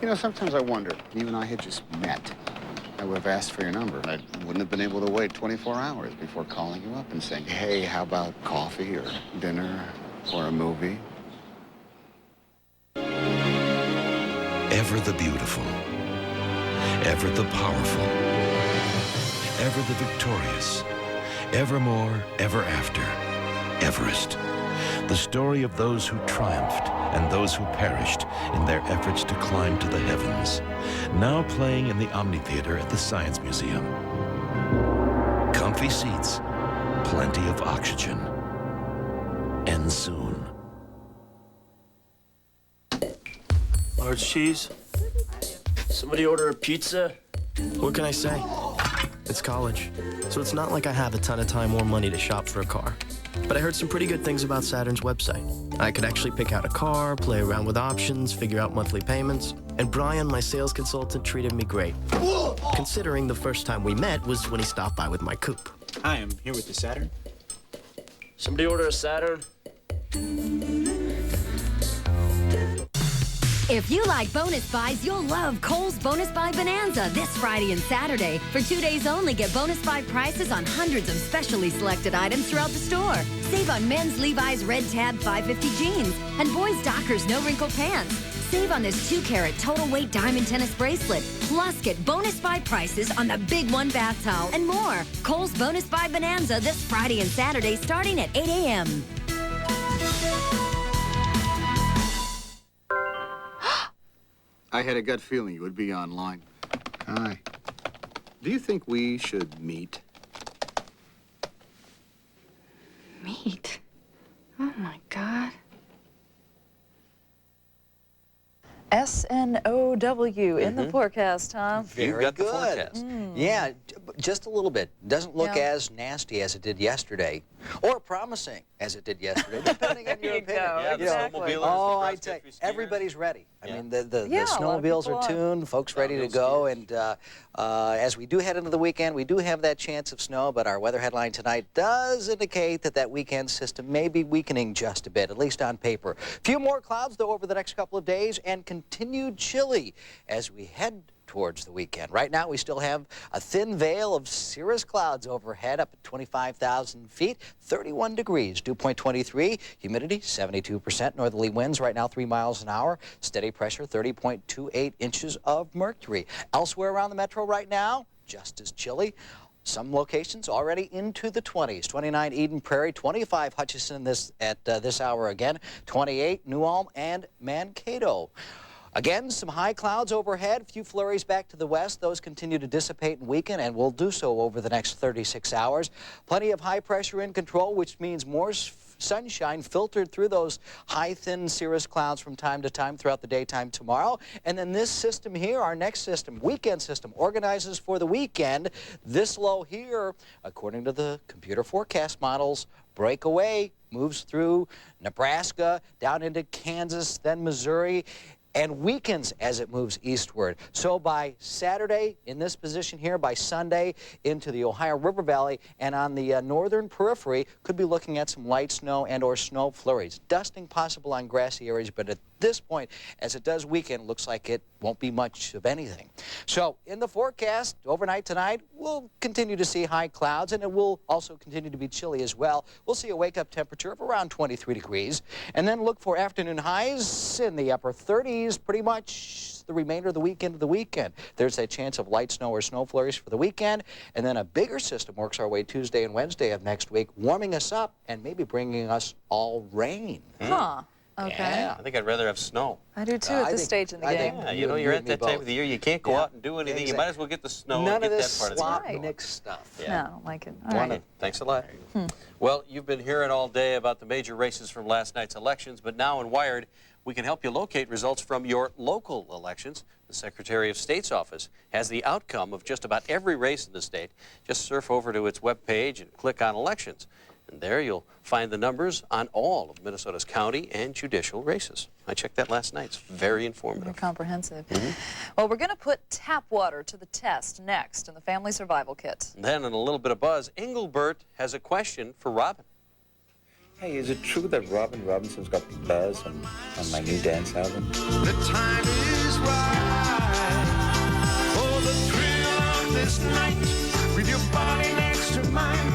You know, sometimes I wonder, if you and I had just met, I would have asked for your number. I wouldn't have been able to wait 24 hours before calling you up and saying, hey, how about coffee or dinner or a movie? Ever the beautiful, ever the powerful, ever the victorious, evermore, ever after, Everest. The story of those who triumphed and those who perished in their efforts to climb to the heavens. Now playing in the Omni Theater at the Science Museum. Comfy seats, plenty of oxygen. End soon. Large cheese. Somebody order a pizza. What can I say? It's college, so it's not like I have a ton of time or money to shop for a car. But I heard some pretty good things about Saturn's website. I could actually pick out a car, play around with options, figure out monthly payments. And Brian, my sales consultant, treated me great. Considering the first time we met was when he stopped by with my coupe. Hi, I'm here with the Saturn. Somebody order a Saturn. If you like bonus buys, you'll love Kohl's Bonus Buy Bonanza this Friday and Saturday. For 2 days only, get bonus buy prices on hundreds of specially selected items throughout the store. Save on men's Levi's Red Tab 550 jeans and boys' Dockers No Wrinkle pants. Save on this 2-carat total weight diamond tennis bracelet. Plus, get bonus buy prices on the Big One bath towel and more. Kohl's Bonus Buy Bonanza this Friday and Saturday starting at 8 a.m. I had a gut feeling you would be online. Hi. Do you think we should meet? Meat? Oh, my God. S-N-O-W in the forecast, Tom. You've got the forecast. Yeah, just a little bit. Doesn't look Yeah. as nasty as it did yesterday, or promising as it did yesterday, depending on your opinion. Yeah, the snowmobilers, Oh, the I cross tell you, country skiers. everybody's ready. I mean, the Yeah, a lot of snowmobiles people are tuned, folks ready to go, and as we do head into the weekend, we do have that chance of snow, but our weather headline tonight does indicate that that weekend system may be weakening just a bit, at least on paper. Few more clouds, though, over the next couple of days, and continued chilly as we head towards the weekend. Right now, we still have a thin veil of cirrus clouds overhead up at 25,000 feet, 31 degrees, dew point 23, humidity 72%, northerly winds right now 3 miles an hour, steady pressure 30.28 inches of mercury. Elsewhere around the metro right now, just as chilly. Some locations already into the 20s. 29 Eden Prairie, 25 Hutchinson at this hour again, 28 New Ulm and Mankato. Again, some high clouds overhead, few flurries back to the west. Those continue to dissipate and weaken and will do so over the next 36 hours. Plenty of high pressure in control, which means more sunshine filtered through those high, thin cirrus clouds from time to time throughout the daytime tomorrow. And then this system here, our next system, weekend system, organizes for the weekend. This low here, according to the computer forecast models, break away, moves through Nebraska, down into Kansas, then Missouri, and weakens as it moves eastward. So by Saturday, in this position here, by Sunday, into the Ohio River Valley and on the northern periphery, could be looking at some light snow and or snow flurries. Dusting possible on grassy areas, but at this point, as it does weaken, looks like it won't be much of anything. So in the forecast, overnight tonight, we'll continue to see high clouds, and it will also continue to be chilly as well. We'll see a wake-up temperature of around 23 degrees, and then look for afternoon highs in the upper 30s, pretty much the remainder of the weekend. There's a chance of light snow or snow flurries for the weekend, and then a bigger system works our way Tuesday and Wednesday of next week, warming us up and maybe bringing us all rain. Huh. Okay. Yeah, I think I'd rather have snow. I do too at this stage in the game. Yeah, you know, you're at that time of the year, you can't go out and do anything. You might as well get the snow None and of get this that part of slop the year. mixed stuff. Yeah. No, I don't like it. All right. Thanks a lot. Well, you've been hearing all day about the major races from last night's elections, but now in Wired, we can help you locate results from your local elections. The Secretary of State's office has the outcome of just about every race in the state. Just surf over to its webpage and click on elections. And there you'll find the numbers on all of Minnesota's county and judicial races. I checked that last night. It's very informative. Very comprehensive. Well, we're going to put tap water to the test next in the Family Survival Kit. And then in a little bit of buzz, Engelbert has a question for Robin. Hey, is it true that Robin Robinson's got the buzz on my new dance album? The time is right for the thrill of this night with your body next to mine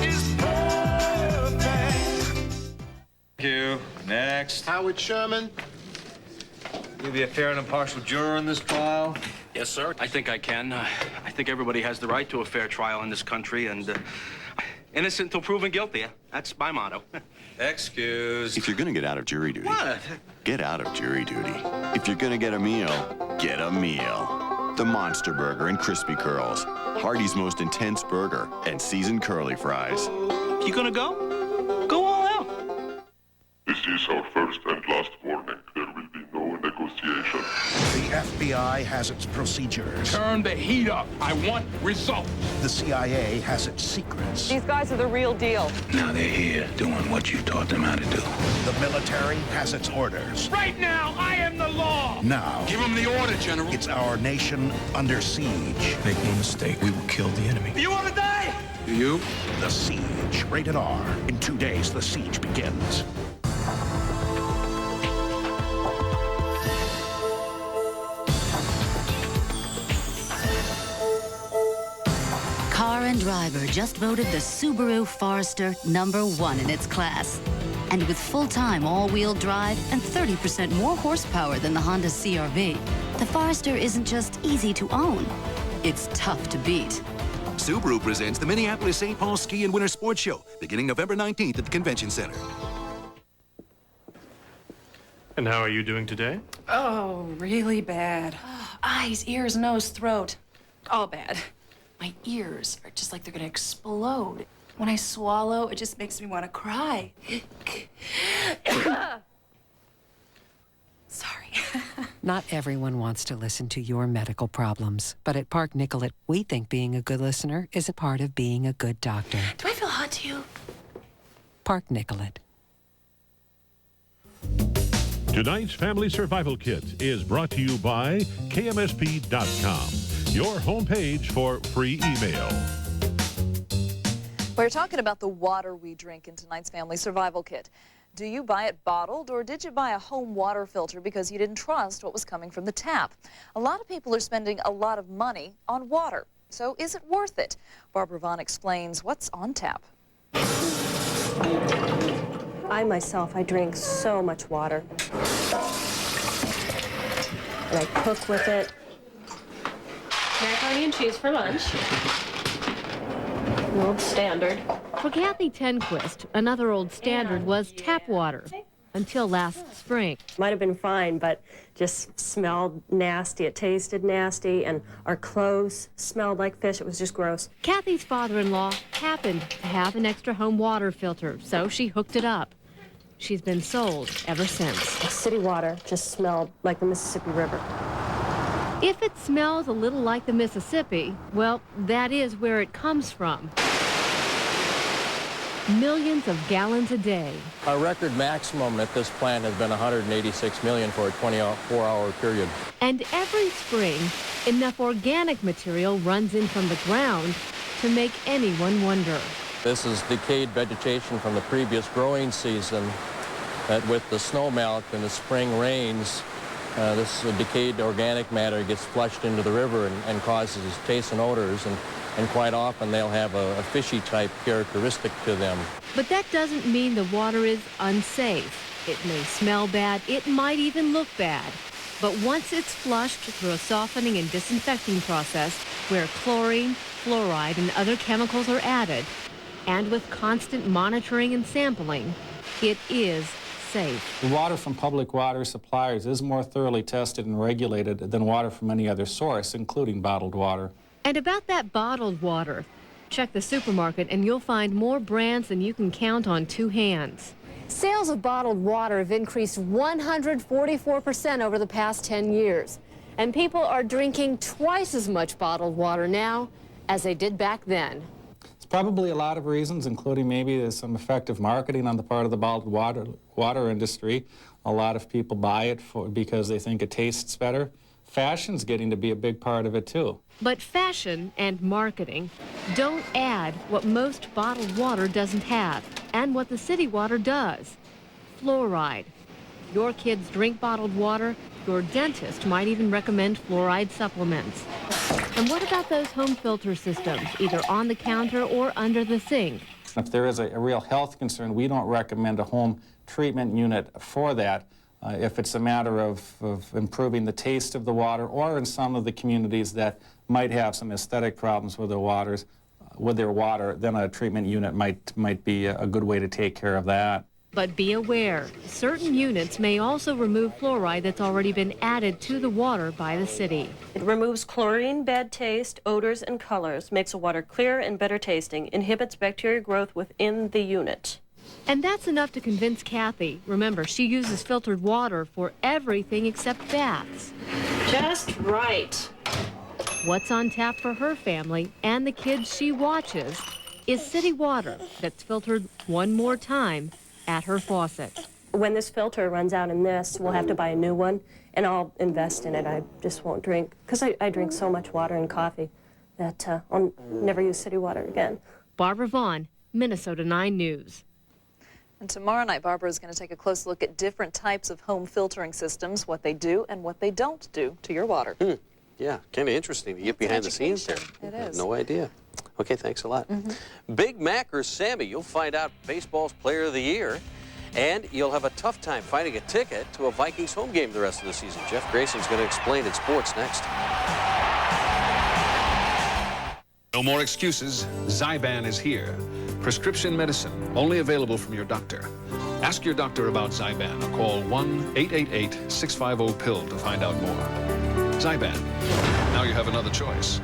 is perfect. Thank you. Next. Howard Sherman. You'll be a fair and impartial juror in this trial? Yes, sir. I think I can. I think everybody has the right to a fair trial in this country, and innocent until proven guilty. That's my motto. Excuse. If you're gonna get out of jury duty, What? get out of jury duty. If you're gonna get a meal, get a meal. The Monster Burger and Crispy Curls, Hardee's most intense burger, and seasoned curly fries. You gonna go? Go all out. This is our first and last warning. There will be no negotiation. The FBI has its procedures. Turn the heat up. I want results. The CIA has its secrets. These guys are the real deal. Now they're here doing what you taught them how to do. The military has its orders. Right now, I am the law. Now, Give him the order, General. it's our nation under siege. Make no mistake, we will kill the enemy. You want to die? Do you? The Siege, rated R. In 2 days, the siege begins. Car and Driver just voted the Subaru Forester #1 in its class. And with full-time all-wheel drive and 30% more horsepower than the Honda CR-V, the Forester isn't just easy to own, it's tough to beat. Subaru presents the Minneapolis-St. Paul Ski and Winter Sports Show, beginning November 19th at the Convention Center. And how are you doing today? Oh, really bad. Oh, eyes, ears, nose, throat. All bad. My ears are just like they're gonna explode. When I swallow, it just makes me want to cry. Sorry. Not everyone wants to listen to your medical problems, but at Park Nicollet, we think being a good listener is a part of being a good doctor. Do I feel hot to you? Park Nicollet. Tonight's Family Survival Kit is brought to you by KMSP.com, your homepage for free email. We're talking about the water we drink in tonight's Family Survival Kit. Do you buy it bottled, or did you buy a home water filter because you didn't trust what was coming from the tap? A lot of people are spending a lot of money on water. So is it worth it? Barbara Vaughn explains what's on tap. I myself, I drink so much water. And I cook with it. Macaroni and cheese for lunch. An old standard. For Kathy Tenquist, another old standard was tap water until last spring. Might have been fine, but just smelled nasty. It tasted nasty, and our clothes smelled like fish. It was just gross. Kathy's father-in-law happened to have an extra home water filter, so she hooked it up. She's been sold ever since. City water just smelled like the Mississippi River. If it smells a little like the Mississippi, well, that is where it comes from. Millions of gallons a day. Our record maximum at this plant has been 186 million for a 24-hour period. And every spring, enough organic material runs in from the ground to make anyone wonder. This is decayed vegetation from the previous growing season that with the snow melt and the spring rains, this decayed organic matter gets flushed into the river and causes taste and odors, and quite often they'll have a fishy type characteristic to them. But that doesn't mean the water is unsafe. It may smell bad, it might even look bad. But once it's flushed through a softening and disinfecting process where chlorine, fluoride, and other chemicals are added, and with constant monitoring and sampling, it is safe. The water from public water suppliers is more thoroughly tested and regulated than water from any other source, including bottled water. And about that bottled water, check the supermarket and you'll find more brands than you can count on two hands. Sales of bottled water have increased 144% over the past 10 years. And people are drinking twice as much bottled water now as they did back then. It's probably a lot of reasons, including maybe there's some effective marketing on the part of the bottled water industry. A lot of people buy it because they think it tastes better. Fashion's getting to be a big part of it, too. But fashion and marketing don't add what most bottled water doesn't have, and what the city water does. Fluoride. If your kids drink bottled water, your dentist might even recommend fluoride supplements. And what about those home filter systems, either on the counter or under the sink? If there is a real health concern, we don't recommend a home treatment unit for that. If it's a matter of improving the taste of the water, or in some of the communities that might have some aesthetic problems with their water, then a treatment unit might be a good way to take care of that. But be aware, certain units may also remove fluoride that's already been added to the water by the city. It removes chlorine, bad taste, odors, and colors, makes the water clear and better tasting, inhibits bacteria growth within the unit. And that's enough to convince Kathy. Remember, she uses filtered water for everything except baths. Just right. What's on tap for her family and the kids she watches is city water that's filtered one more time at her faucet. When this filter runs out in this, we'll have to buy a new one, and I'll invest in it. I just won't drink, because I drink so much water and coffee that I'll never use city water again. Barbara Vaughn, Minnesota 9 News. And tomorrow night, Barbara is going to take a close look at different types of home filtering systems, what they do and what they don't do to your water. Yeah, kind of interesting to get behind the scenes there. It I had is. no idea. Okay, thanks a lot. Big Mac or Sammy, you'll find out baseball's player of the year. And you'll have a tough time finding a ticket to a Vikings home game the rest of the season. Jeff Grayson's going to explain in sports next. No more excuses. Zyban is here. Prescription medicine, only available from your doctor. Ask your doctor about Zyban or call 1-888-650-PILL to find out more. Zyban. Now you have another choice.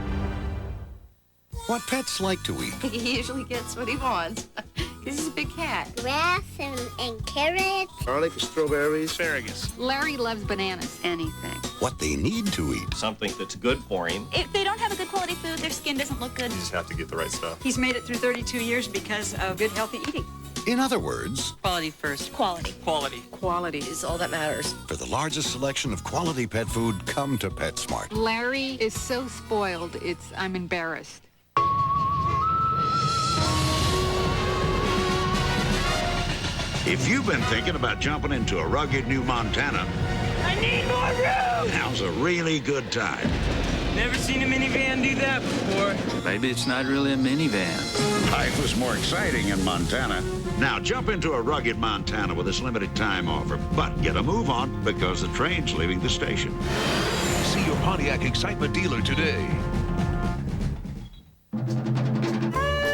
What pets like to eat? He usually gets what he wants. Because he's a big cat. Grass and carrots. Garlic, strawberries, asparagus. Larry loves bananas. Anything. What they need to eat. Something that's good for him. If they don't have a good quality food, their skin doesn't look good. You just have to get the right stuff. He's made it through 32 years because of good, healthy eating. In other words, Quality first. Quality. Quality. Quality is all that matters. for the largest selection of quality pet food, come to PetSmart. Larry is so spoiled, I'm embarrassed. If you've been thinking about jumping into a rugged new Montana, I need more room! now's a really good time. Never seen a minivan do that before. Maybe it's not really a minivan. Life was more exciting in Montana. Now jump into a rugged Montana with this limited time offer. But get a move on because the train's leaving the station. See your Pontiac Excitement dealer today.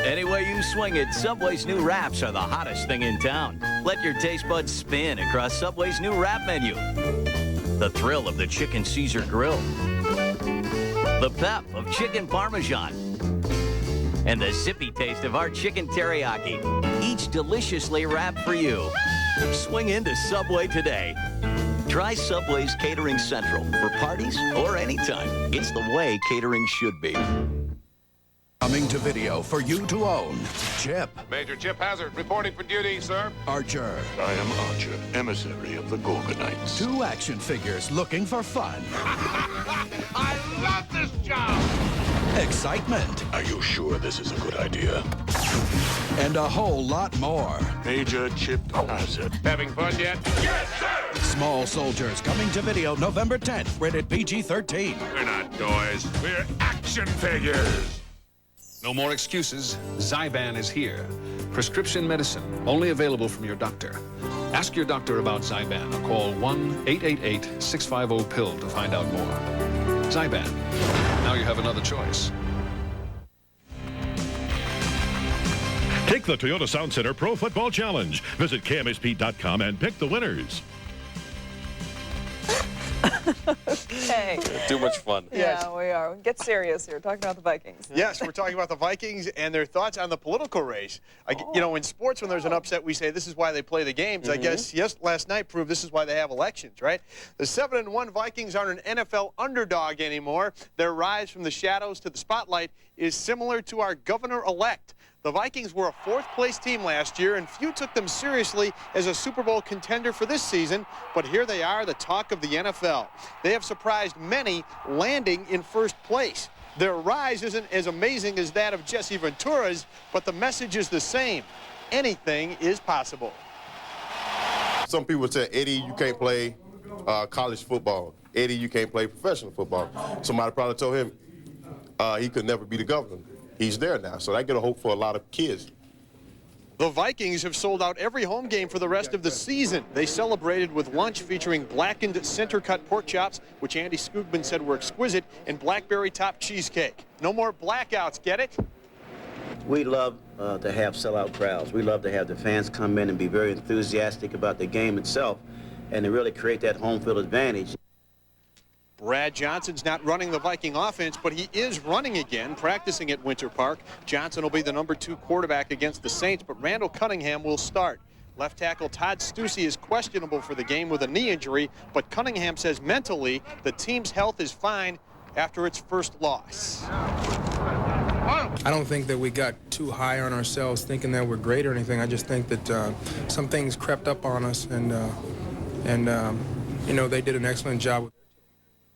Any way you swing it, Subway's new wraps are the hottest thing in town. Let your taste buds spin across Subway's new wrap menu. The thrill of the Chicken Caesar Grill. The pep of Chicken Parmesan. And the zippy taste of our Chicken Teriyaki. Each deliciously wrapped for you. Swing into Subway today. Try Subway's Catering Central for parties or anytime. It's the way catering should be. Coming to video for you to own. Chip. Major Chip Hazard, reporting for duty, sir. Archer. I am Archer, emissary of the Gorgonites. 2 action figures looking for fun. I love this job! Excitement. Are you sure this is a good idea? And a whole lot more. Major Chip Hazard. Having fun yet? Yes, sir! Small Soldiers coming to video November 10th. Rated PG-13. We're not toys. We're action figures. No more excuses. Zyban is here. Prescription medicine, only available from your doctor. Ask your doctor about Zyban or call 1-888-650-PILL to find out more. Zyban. Now you have another choice. Take the Toyota Sound Center Pro Football Challenge. Visit KMSP.com and pick the winners. Okay. Too much fun. Yeah, we are. Get serious here. Talking about the Vikings. Yes, we're talking about the Vikings and their thoughts on the political race. You know, in sports, when there's an upset, we say this is why they play the games. I guess last night proved this is why they have elections, right? The 7-1 Vikings aren't an NFL underdog anymore. Their rise from the shadows to the spotlight is similar to our governor-elect. The Vikings were a 4th-place team last year, and few took them seriously as a Super Bowl contender for this season, but here they are, the talk of the NFL. They have surprised many, landing in 1st place. Their rise isn't as amazing as that of Jesse Ventura's, but the message is the same. Anything is possible. Some people say, Eddie, you can't play college football. Eddie, you can't play professional football. Somebody probably told him he could never be the governor. He's there now, so I get a hope for a lot of kids. The Vikings have sold out every home game for the rest of the season. They celebrated with lunch featuring blackened center-cut pork chops, which Andy Skoogman said were exquisite, and blackberry top cheesecake. No more blackouts, get it? We love to have sellout crowds. We love to have the fans come in and be very enthusiastic about the game itself and to really create that home field advantage. Brad Johnson's not running the Viking offense, but he is running again, practicing at Winter Park. Johnson will be the #2 quarterback against the Saints, but Randall Cunningham will start. Left tackle Todd Stussy is questionable for the game with a knee injury, but Cunningham says mentally the team's health is fine after its first loss. I don't think that we got too high on ourselves thinking that we're great or anything. I just think that some things crept up on us, and you know, they did an excellent job.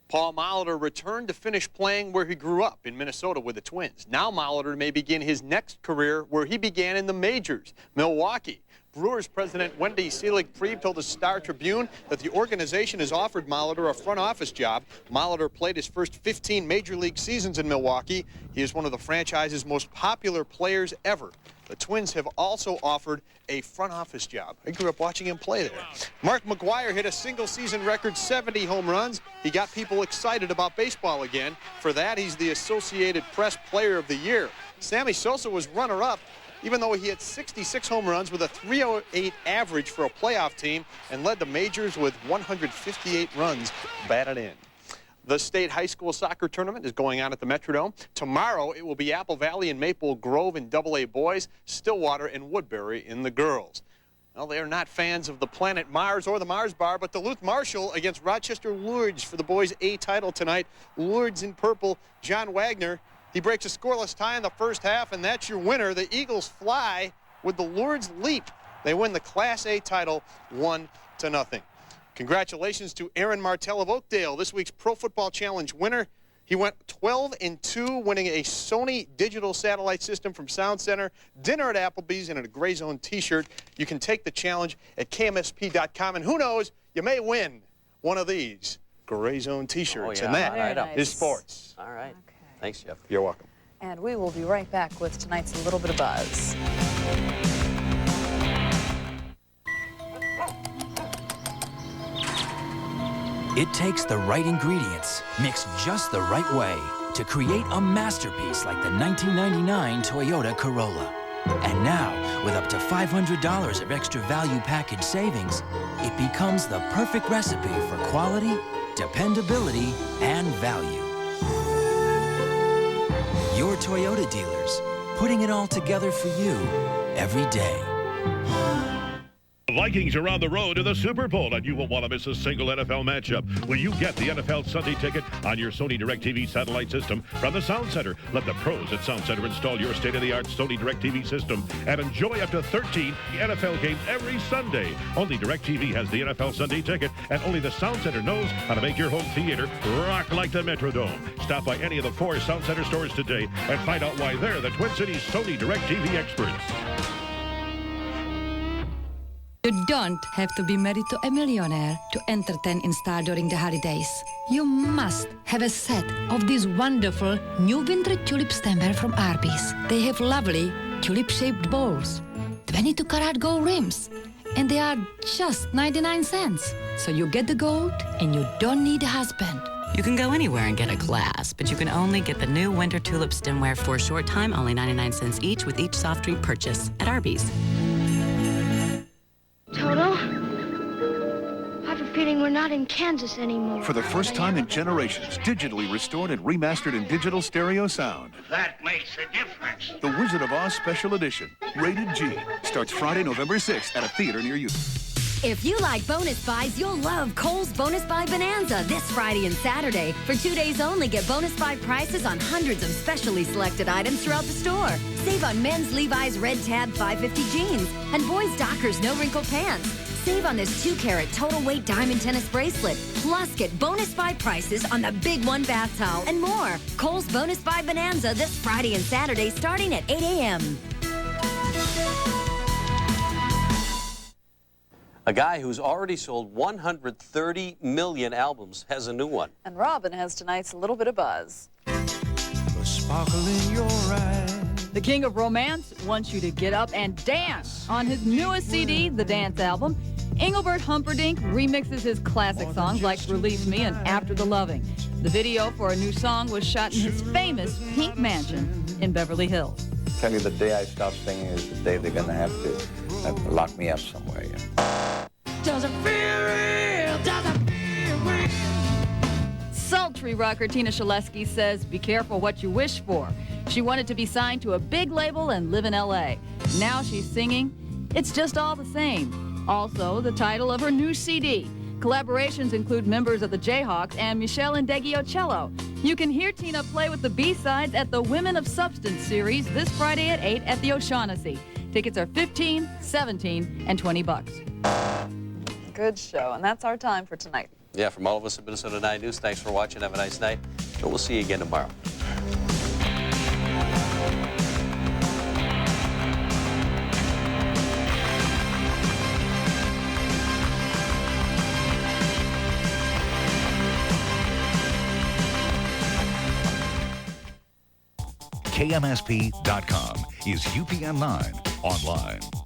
Paul Molitor returned to finish playing where he grew up, in Minnesota with the Twins. Now Molitor may begin his next career where he began in the majors, Milwaukee. Brewers president Wendy Seelig-Prieb told the Star Tribune that the organization has offered Molitor a front office job. Molitor played his first 15 major league seasons in Milwaukee. He is one of the franchise's most popular players ever. The Twins have also offered a front office job. I grew up watching him play there. Mark McGwire hit a single-season record 70 home runs. He got people excited about baseball again. For that, he's the Associated Press Player of the Year. Sammy Sosa was runner-up, even though he hit 66 home runs with a .308 average for a playoff team and led the majors with 158 runs batted in. The state high school soccer tournament is going on at the Metrodome. Tomorrow, it will be Apple Valley and Maple Grove in AA boys, Stillwater and Woodbury in the girls. Well, they are not fans of the Planet Mars or the Mars Bar, but Duluth Marshall against Rochester Lourdes for the boys' A title tonight. Lourdes in purple, John Wagner. He breaks a scoreless tie in the first half, and that's your winner. The Eagles fly with the Lourdes leap. They win the Class A title 1-0. Congratulations to Aaron Martell of Oakdale, this week's Pro Football Challenge winner. He went 12-2, winning a Sony digital satellite system from Sound Center, dinner at Applebee's, and a Gray Zone t-shirt. You can take the challenge at KMSP.com, and who knows, you may win one of these Gray Zone t-shirts, and that is sports. All right. Okay. Thanks, Jeff. You're welcome. And we will be right back with tonight's A Little Bit of Buzz. It takes the right ingredients, mixed just the right way, to create a masterpiece like the 1999 Toyota Corolla. And now, with up to $500 of extra value package savings, it becomes the perfect recipe for quality, dependability, and value. Your Toyota dealers, putting it all together for you every day. The Vikings are on the road to the Super Bowl, and you won't want to miss a single NFL matchup when you get the NFL Sunday ticket on your Sony DirecTV satellite system from the Sound Center. Let the pros at Sound Center install your state-of-the-art Sony DirecTV system and enjoy up to 13 NFL games every Sunday. Only DirecTV has the NFL Sunday ticket, and only the Sound Center knows how to make your home theater rock like the Metrodome. Stop by any of the 4 Sound Center stores today and find out why they're the Twin Cities Sony DirecTV experts. You don't have to be married to a millionaire to entertain in style during the holidays. You must have a set of these wonderful new winter tulip stemware from Arby's. They have lovely tulip-shaped bowls, 22-karat gold rims, and they are just 99 cents. So you get the gold, and you don't need a husband. You can go anywhere and get a glass, but you can only get the new winter tulip stemware for a short time, only 99 cents each with each soft drink purchase at Arby's. Toto, I have a feeling we're not in Kansas anymore. For the first time in generations, digitally restored and remastered in digital stereo sound. That makes a difference. The Wizard of Oz Special Edition, rated G, starts Friday, November 6th at a theater near you. If you like bonus buys, you'll love Kohl's Bonus Buy Bonanza this Friday and Saturday. For 2 days only, get bonus buy prices on hundreds of specially selected items throughout the store. Save on men's Levi's Red Tab 550 jeans and boys' Dockers No Wrinkle pants. Save on this 2-carat total weight diamond tennis bracelet. Plus, get bonus buy prices on the Big One bath towel and more. Kohl's Bonus Buy Bonanza this Friday and Saturday starting at 8 a.m. A guy who's already sold 130 million albums has a new one. And Robin has tonight's A Little Bit of Buzz. The sparkle in your eyes. The King of Romance wants you to get up and dance. On his newest CD, The Dance Album, Engelbert Humperdinck remixes his classic songs like Release Me and After the Loving. The video for a new song was shot in his famous pink mansion in Beverly Hills. Tell you the day I stop singing is the day they're going to have to lock me up somewhere. Does it feel real? Does it feel real? Sultry rocker Tina Shaleski says, be careful what you wish for. She wanted to be signed to a big label and live in L.A. Now she's singing, It's Just All the Same. Also, the title of her new CD. Collaborations include members of the Jayhawks and Michelle Indeghiocello. You can hear Tina play with the B-sides at the Women of Substance series this Friday at 8 at the O'Shaughnessy. Tickets are $15, $17, and $20. Good show, and that's our time for tonight. Yeah, from all of us at Minnesota 9 News, thanks for watching. Have a nice night, and we'll see you again tomorrow. KMSP.com is UPN 9 online.